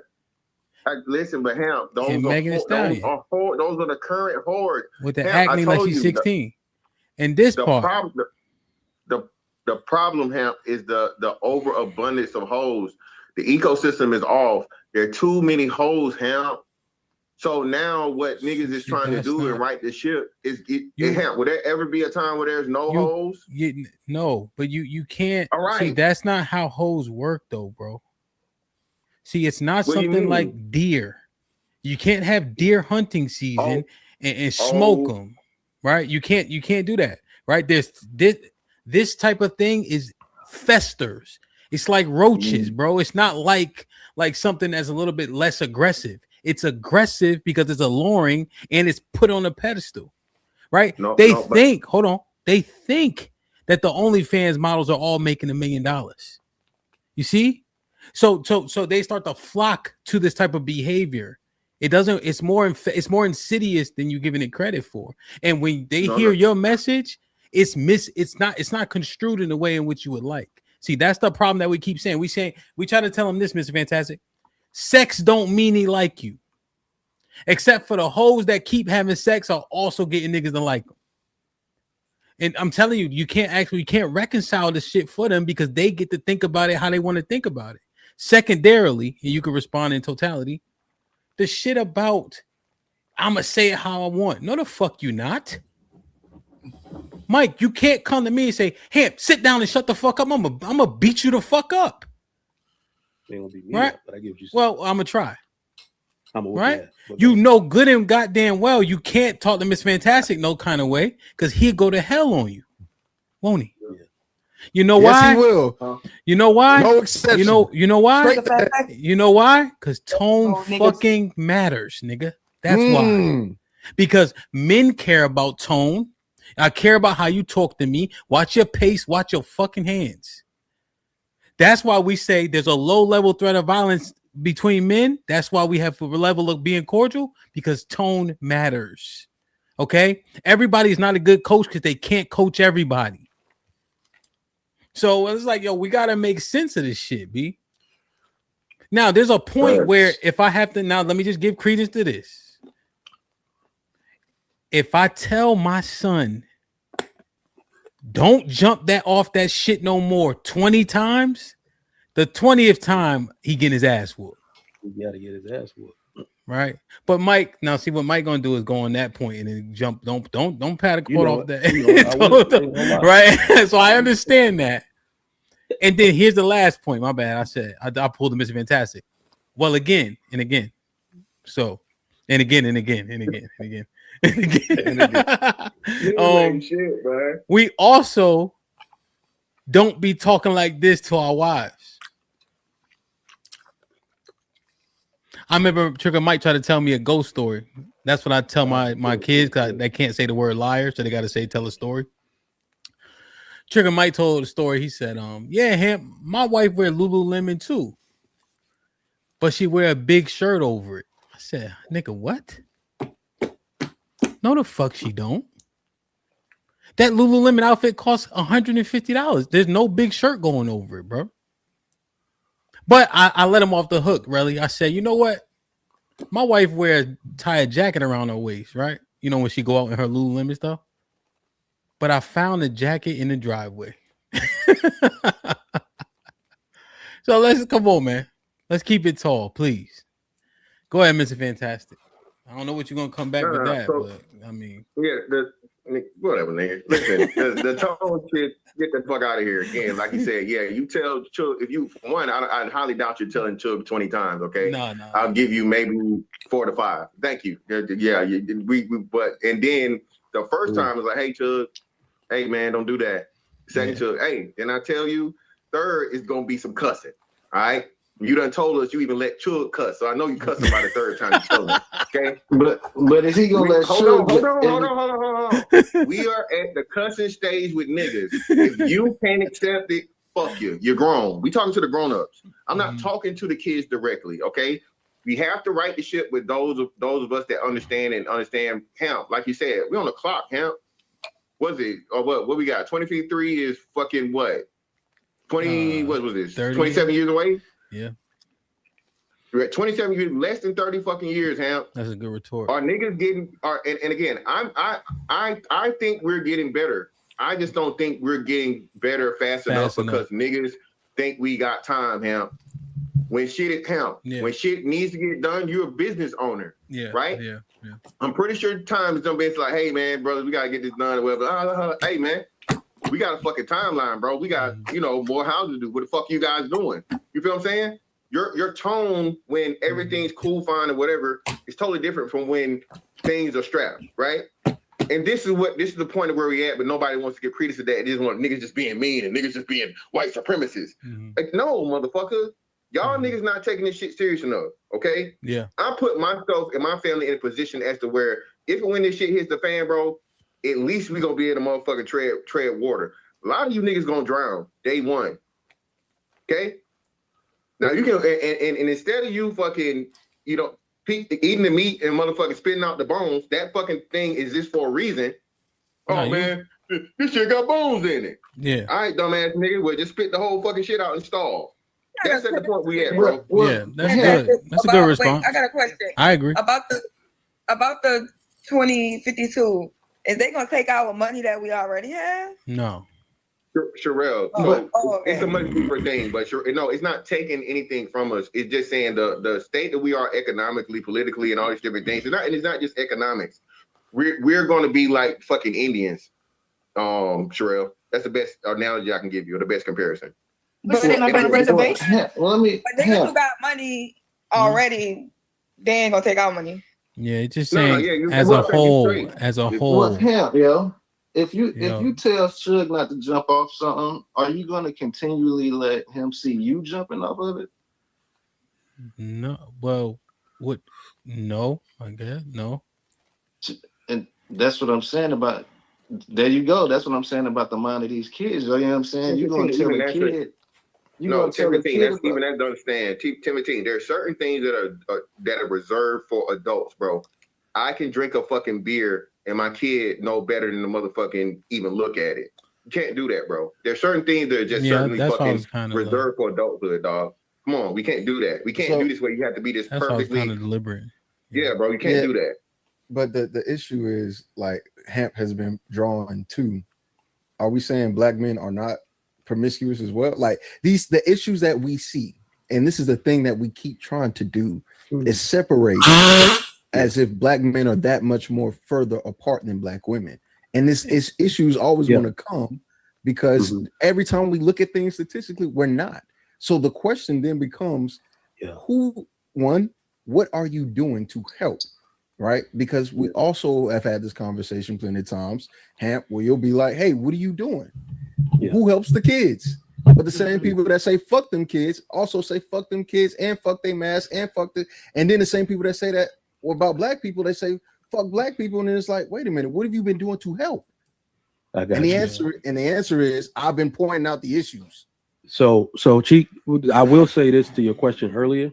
Listen, but Hamp, those And are Megan Thee Stallion. those are the current horde. With the Hamp, acne like she's 16. And this the part. problem, the problem, Hamp, is the overabundance of hoes. The ecosystem is off. There are too many hoes, Hamp. So now what niggas is trying to do and right the ship is Hamp. Will there ever be a time where there's no hoes? No, but you can't. All right. See, that's not how hoes work, though, bro. See, it's not What do you something mean? like deer. You can't have deer hunting season and smoke them, right? You can't do that, right? This type of thing is festers. It's like roaches, bro. It's not like something that's a little bit less aggressive. It's aggressive because it's alluring and it's put on a pedestal, right? They think that the OnlyFans models are all making $1 million. You see? So they start to flock to this type of behavior. It's more insidious than you giving it credit for. And when they hear your message, it's not construed in the way in which you would like. See, that's the problem that we keep saying. We try to tell them this, Mr. Fantastic. Sex don't mean he like you. Except for the hoes that keep having sex are also getting niggas to like them. And I'm telling you, you can't reconcile this shit for them because they get to think about it how they want to think about it. Secondarily, and you can respond in totality, the shit about I'ma say it how I want. No, the fuck you not. Mike, you can't come to me and say, Hamp, sit down and shut the fuck up. I'm gonna beat you the fuck up. They gonna beat me Right? up, but I give you Well, I'm gonna try. right? You know good and goddamn well you can't talk to Miss Fantastic no kind of way because he'll go to hell on you, won't he? Yeah. You know why? Yes, he will. You know why? No exception. You know why? Straight to- You know why? Because tone fucking matters, nigga. That's why. Because men care about tone. I care about how you talk to me. Watch your pace. Watch your fucking hands. That's why we say there's a low level threat of violence between men. That's why we have a level of being cordial, because tone matters. Okay, everybody's not a good coach because they can't coach everybody. So it's like, yo, we gotta make sense of this shit, B. Now there's a point where if I have to, now let me just give credence to this. If I tell my son, don't jump that off that shit no more 20 times, the 20th time he getting his ass whooped. You gotta get his ass whooped. Right. But Mike, now see what Mike gonna do is go on that point and then jump. Don't pat a quote off that. Right. So I understand that. And then here's the last point. My bad. I said I pulled the Mr. Fantastic. Well, again and again. So and again and again and again and again. Shit, man. We also don't be talking like this to our wives. I remember Trigger Mike tried to tell me a ghost story. That's what I tell my kids, because they can't say the word liar, so they got to tell a story. Trigger Mike told a story. He said, yeah, my wife wear Lululemon too, but she wear a big shirt over it. I said, nigga, what? No, the fuck she don't. That Lululemon outfit costs $150. There's no big shirt going over it, bro. But I let him off the hook, really. I said, you know what? My wife wears tie a jacket around her waist, right? You know, when she go out in her Lululemon stuff. But I found the jacket in the driveway. So let's come on, man. Let's keep it tall, please. Go ahead, Mr. Fantastic. I don't know what you're gonna come back with that, but I mean, yeah, whatever, nigga. Listen, the tone shit, get the fuck out of here again. Like you said, yeah, you tell Chug, if you one, I highly doubt you're telling Chug 20 times. Okay, no, I'll give you maybe 4 to 5. Thank you. Yeah, we but and then the first time was like, hey Chug, hey man, don't do that. Second Chug, hey, then I tell you, third is gonna be some cussing. All right. You done told us you even let Chug cuss, so I know you cussing by the third time you told him. Okay, but is he gonna let Chug? Hold on. We are at the cussing stage with niggas. If you can't accept it, fuck you. You're grown. We talking to the grown-ups. I'm not talking to the kids directly. Okay, we have to right the ship with those of us that understand Hamp. Like you said, we on the clock, Hamp. What's it? Or what we got? 23 is fucking what? 20? What was this? 30. 27 years away. Yeah. We're at 27 years, less than 30 fucking years, Ham. That's a good retort. Are niggas getting and again, I think we're getting better. I just don't think we're getting better fast enough because niggas think we got time, Ham. When shit is when shit needs to get done, you're a business owner. Yeah. Right? Yeah. I'm pretty sure time is gonna be like, hey man, brothers, we gotta get this done or whatever. Hey man, we got a fucking timeline, bro. We got, more houses to do. What the fuck you guys doing? You feel what I'm saying? Your tone when everything's cool, fine, or whatever is totally different from when things are strapped, right? And this is the point of where we at, but nobody wants to get credence to that. It just want niggas just being mean and niggas just being white supremacists. Like, no, motherfucker. Y'all niggas not taking this shit serious enough, okay? Yeah. I put myself and my family in a position as to where if and when this shit hits the fan, bro, at least we gonna be able to motherfucking tread water. A lot of you niggas gonna drown day one. Okay? Now you can and instead of you fucking, eating the meat and motherfucking spitting out the bones, that fucking thing is just for a reason. Oh man, this shit got bones in it. Yeah. All right, dumbass nigga, well just spit the whole fucking shit out and starve. That's at the point we at, bro. Yeah, that's good. That's a good response. Wait, I got a question. I agree. About the 2052. Is they gonna take our money that we already have? No. Sherelle, it's a much deeper thing, but no, it's not taking anything from us. It's just saying the state that we are economically, politically, and all these different things. It's not just economics. We're going to be like fucking Indians, Sherelle. That's the best analogy I can give you, or the best comparison. But they're not gonna reservation. Well, But niggas who got money already, they ain't gonna take our money. Yeah, it's just saying as a whole. Well, yo. If you tell Suge not to jump off something, are you going to continually let him see you jumping off of it? No. Well, what? No, I guess no. And that's what I'm saying about. There you go. That's what I'm saying about the mind of these kids. You know what I'm saying? You're going to tell a kid. No, Timothy, that's even that to understand. Timothy, there are certain things that are reserved for adults, bro. I can drink a fucking beer and my kid know better than the motherfucking even look at it. You can't do that, bro. There's certain things that are just certainly fucking reserved for adulthood, dog. Come on, we can't do that. We can't do this way. You have to be this perfectly kind of deliberate. Yeah, bro, you can't do that. But the issue is, like Hamp has been drawn to, are we saying black men are not promiscuous as well? Like the issues that we see, and this is the thing that we keep trying to do, is separate as if black men are that much more further apart than black women. And this issues always going to come because every time we look at things statistically, we're not. So the question then becomes, what are you doing to help? Right? Because we also have had this conversation plenty of times, Hamp, where you'll be like, hey, what are you doing? Who helps the kids? But the same people that say fuck them kids also say fuck them kids and fuck they mask and and then the same people that say that about black people, they say fuck black people, and then it's like, wait a minute, what have you been doing to help? And the answer is I've been pointing out the issues. So Cheek, I will say this to your question earlier.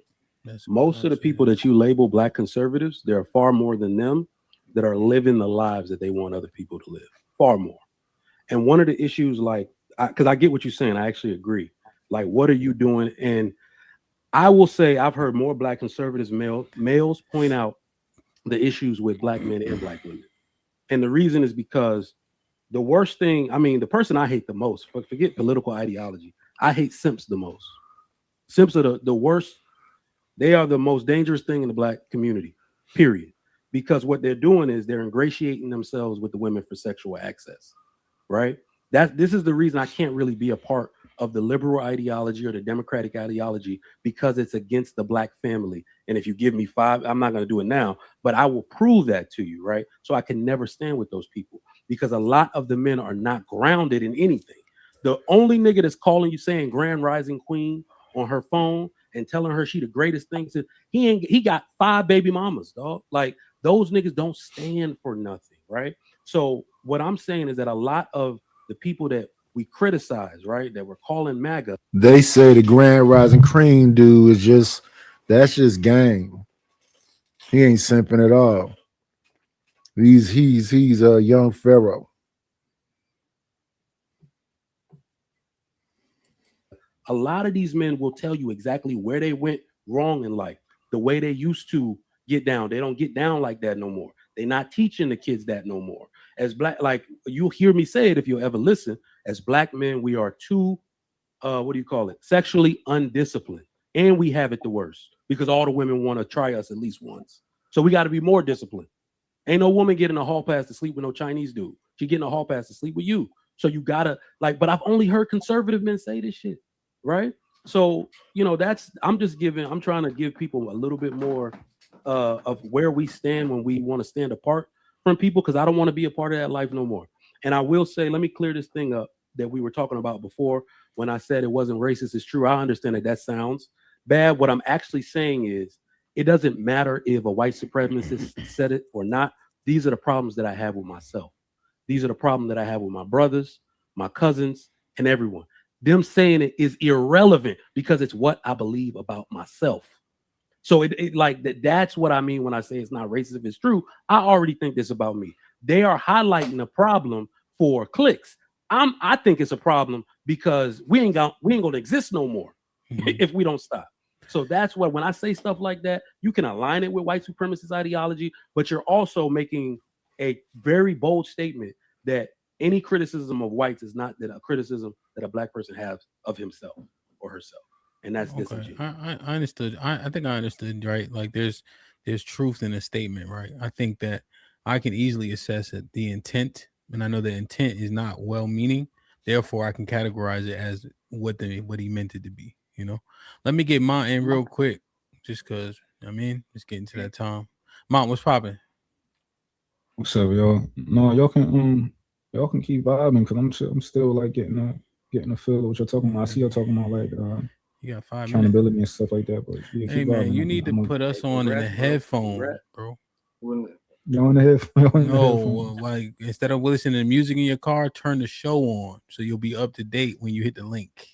Most of the people that you label black conservatives, there are far more than them that are living the lives that they want other people to live. Far more. And one of the issues, because I get what you're saying, I actually agree. Like, what are you doing? And I will say I've heard more black conservatives males point out the issues with black men and black women. And the reason is because the worst thing, the person I hate the most, but forget political ideology, I hate simps the most. Simps are the worst. They are the most dangerous thing in the black community, period. Because what they're doing is they're ingratiating themselves with the women for sexual access, right? This is the reason I can't really be a part of the liberal ideology or the democratic ideology, because it's against the black family. And if you give me 5, I'm not going to do it now, but I will prove that to you, right? So I can never stand with those people, because a lot of the men are not grounded in anything. The only nigga that's calling you saying Grand Rising Queen on her phone and telling her she the greatest thing, he got 5 baby mamas, dog. Like, those niggas don't stand for nothing, right? So what I'm saying is that a lot of the people that we criticize, right, that we're calling MAGA, they say the Grand Rising Cream dude is that's just gang. He ain't simping at all. He's a young pharaoh. a lot of these men will tell you exactly where they went wrong in life, the way they used to get down. They don't get down like that no more. They're not teaching the kids that no more. As black, like you'll hear me say it if you'll ever listen. As black men, we are too, sexually undisciplined, and we have it the worst because all the women want to try us at least once. So we got to be more disciplined. Ain't no woman getting a hall pass to sleep with no Chinese dude. She getting a hall pass to sleep with you. So you gotta but I've only heard conservative men say this shit, right? So I'm trying to give people a little bit more of where we stand when we want to stand apart from people, because I don't want to be a part of that life no more. And I will say, let me clear this thing up that we were talking about before when I said it wasn't racist. It's true. I understand that sounds bad. What I'm actually saying is it doesn't matter if a white supremacist said it or not. These are the problems that I have with myself. These are the problems that I have with my brothers, my cousins, and everyone. Them saying it is irrelevant because it's what I believe about myself. So that's what I mean when I say it's not racist. If it's true, I already think this about me. They are highlighting a problem for clicks. I think it's a problem because we ain't gonna exist no more if we don't stop. So that's what, when I say stuff like that, you can align it with white supremacist ideology, but you're also making a very bold statement that any criticism of whites is not that a criticism that a black person has of himself or herself. And that's disingenuous. I understood. I think I understood, right? Like there's truth in a statement, right? I think that I can easily assess it, the intent, and I know the intent is not well-meaning. Therefore, I can categorize it as what he meant it to be. Let me get mine in real quick, just because it's getting to that time. Mom, what's popping? What's up, y'all? No, y'all can keep vibing because I'm still like getting a feel of what you're talking about. I see y'all talking about like you got 5 accountability and stuff like that. But yeah, hey man, you need to put us on in the headphone, bro. You're on the headphone. No, like instead of listening to music in your car, turn the show on so you'll be up to date when you hit the link.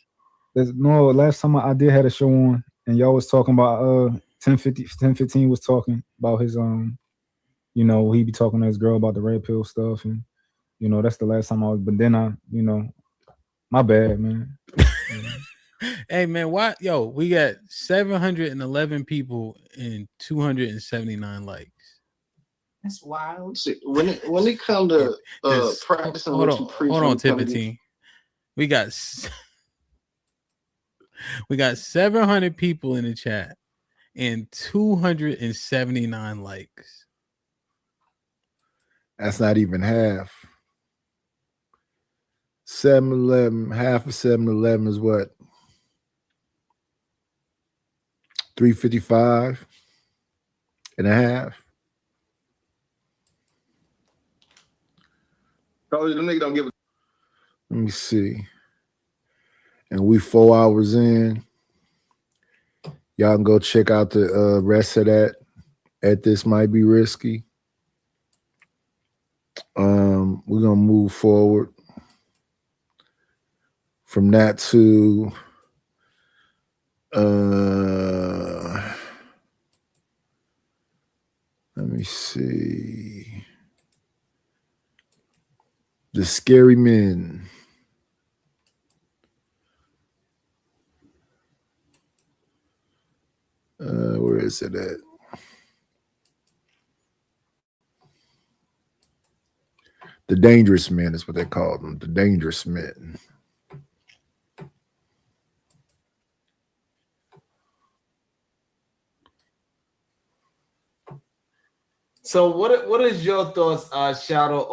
Last time I did had a show on, and y'all was talking about 1015 was talking about his he be talking to his girl about the red pill stuff, and that's the last time I was. But then my bad, man. Hey man, what? Yo, we got 711 people and 279 likes. That's wild. See, when it comes to practicing what you preach, hold on, Tiffany. We got 700 people in the chat and 279 likes. That's not even half. 711, half of 711 is what? 355 and a half. Probably them niggas don't give a. Let me see. And we 4 hours in. Y'all can go check out the rest of that at This Might Be Risky. We're gonna move forward from that to let me see. The Scary Men. Where is it at? The Dangerous Men is what they call them. The Dangerous Men. So what is your thoughts, Shadow,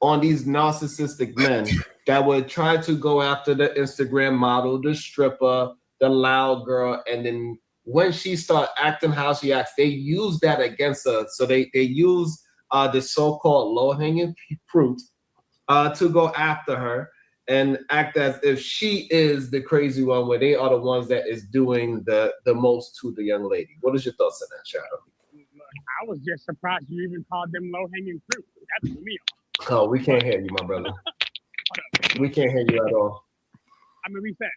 on these narcissistic men that would try to go after the Instagram model, the stripper, the loud girl, and then when she start acting how she acts, they use that against her. So they use the so-called low-hanging fruit to go after her and act as if she is the crazy one, where they are the ones that is doing the most to the young lady. What is your thoughts on that, Shadow? I was just surprised you even called them low-hanging fruit. That threw me off. Oh, we can't hear you, my brother. We can't hear you at all. I'm gonna reset.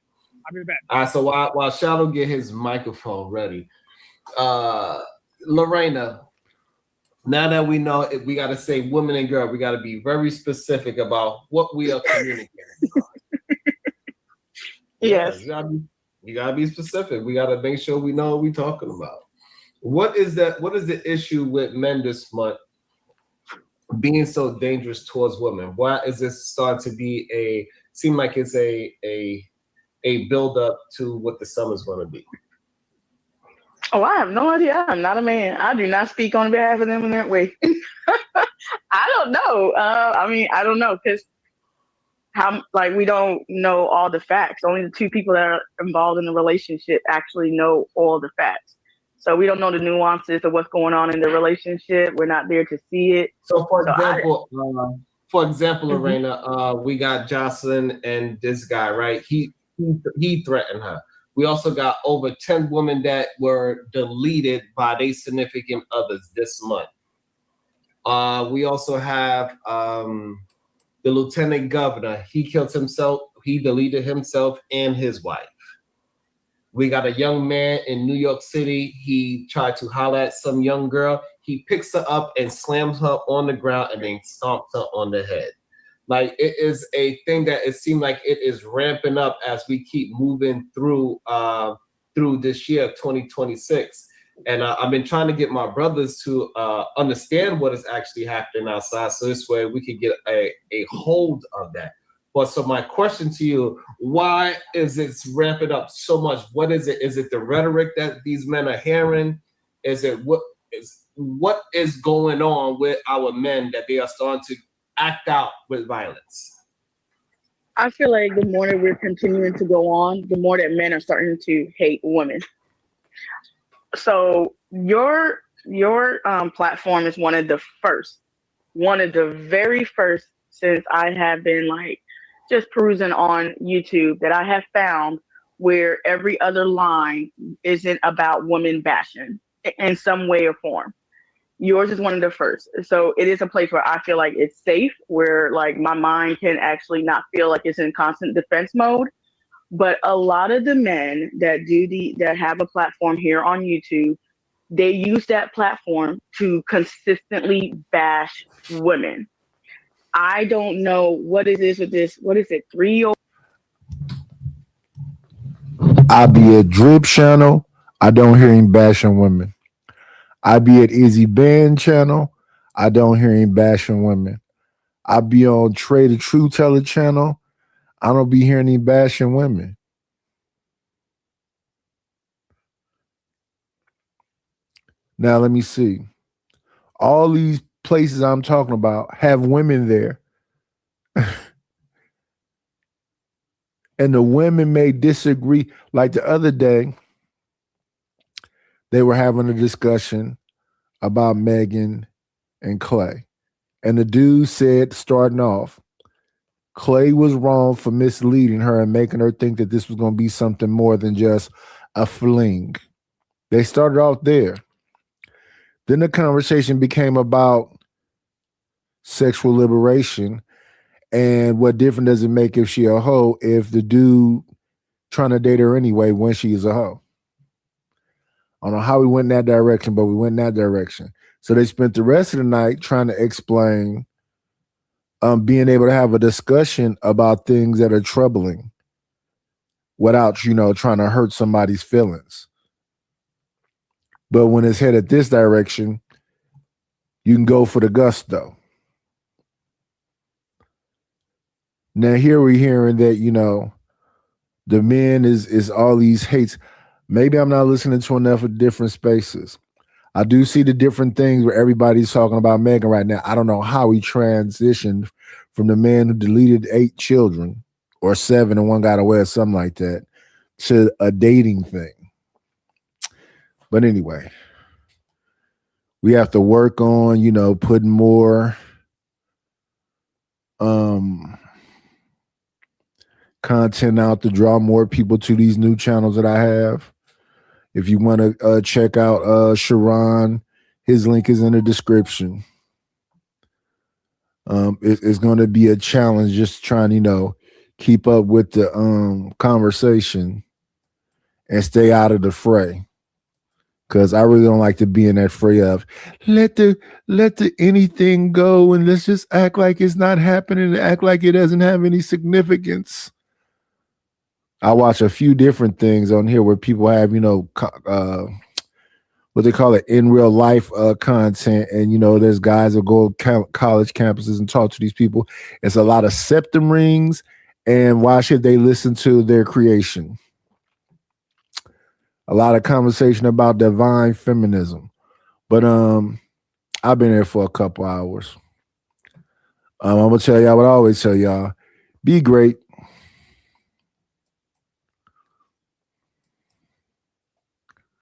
I'll be back. All right, so while Shadow get his microphone ready, Lorena, now that we know it, we got to say women and girl, we got to be very specific about what we are communicating. Yes. You gotta be specific. We gotta make sure we know what we're talking about. What is the issue with men this month being so dangerous towards women? Why is this starting to be seem like it's a build up to what the summer's gonna be? Oh, I have no idea. I'm not a man. I do not speak on behalf of them in that way. I don't know. I don't know because we don't know all the facts. Only the two people that are involved in the relationship actually know all the facts. So we don't know the nuances of what's going on in the relationship. We're not there to see it. So for example, Lorena, we got Jocelyn and this guy, right? He threatened her. We also got over 10 women that were deleted by their significant others this month. We also have the lieutenant governor. He killed himself. He deleted himself and his wife. We got a young man in New York City. He tried to holler at some young girl. He picks her up and slams her on the ground and then stomps her on the head. Like, it is a thing that it seems like it is ramping up as we keep moving through this year of 2026. And I've been trying to get my brothers to understand what is actually happening outside, so this way we can get a hold of that. But so my question to you, why is it ramping up so much? What is it? Is it the rhetoric that these men are hearing? Is it what is going on with our men that they are starting to act out with violence? I feel like the more that we're continuing to go on, the more that men are starting to hate women. So your platform is one of the very first since I have been just perusing on YouTube that I have found where every other line isn't about women bashing in some way or form. Yours is one of the first. So it is a place where I feel like it's safe, where my mind can actually not feel like it's in constant defense mode. But a lot of the men that have a platform here on YouTube, they use that platform to consistently bash women. I don't know what is this with this. What is it? 3 I be at Drip channel. I don't hear him bashing women. I be at Izzy Band channel. I don't hear him bashing women. I be on Trey the True Teller channel. I don't be hearing him bashing women. Now let me see. All these places I'm talking about have women there. And the women may disagree. Like the other day, they were having a discussion about Megan and Clay. And the dude said, starting off, Clay was wrong for misleading her and making her think that this was going to be something more than just a fling. They started off there. Then the conversation became about sexual liberation and what difference does it make if she a hoe if the dude trying to date her anyway when she is a hoe. I don't know how we went in that direction, but we went in that direction. So they spent the rest of the night trying to explain being able to have a discussion about things that are troubling without, trying to hurt somebody's feelings. But when it's headed this direction, you can go for the gusto. Now here we're hearing that, the men is all these hates. Maybe I'm not listening to enough of different spaces. I do see the different things where everybody's talking about Megan right now. I don't know how he transitioned from the man who deleted 8 children or 7 and one got away or something like that to a dating thing. But anyway, we have to work on, putting more content out to draw more people to these new channels that I have. If you want to check out Sharon, his link is in the description. It's going to be a challenge just trying, keep up with the conversation and stay out of the fray. Because I really don't like to be in that fray of let the anything go and let's just act like it's not happening and act like it doesn't have any significance. I watch a few different things on here where people have, what they call it in real life content. And, there's guys that go college campuses and talk to these people. It's a lot of septum rings. And why should they listen to their creation? A lot of conversation about divine feminism. But I've been here for a couple hours. I'm going to tell y'all what I always tell y'all. Be great.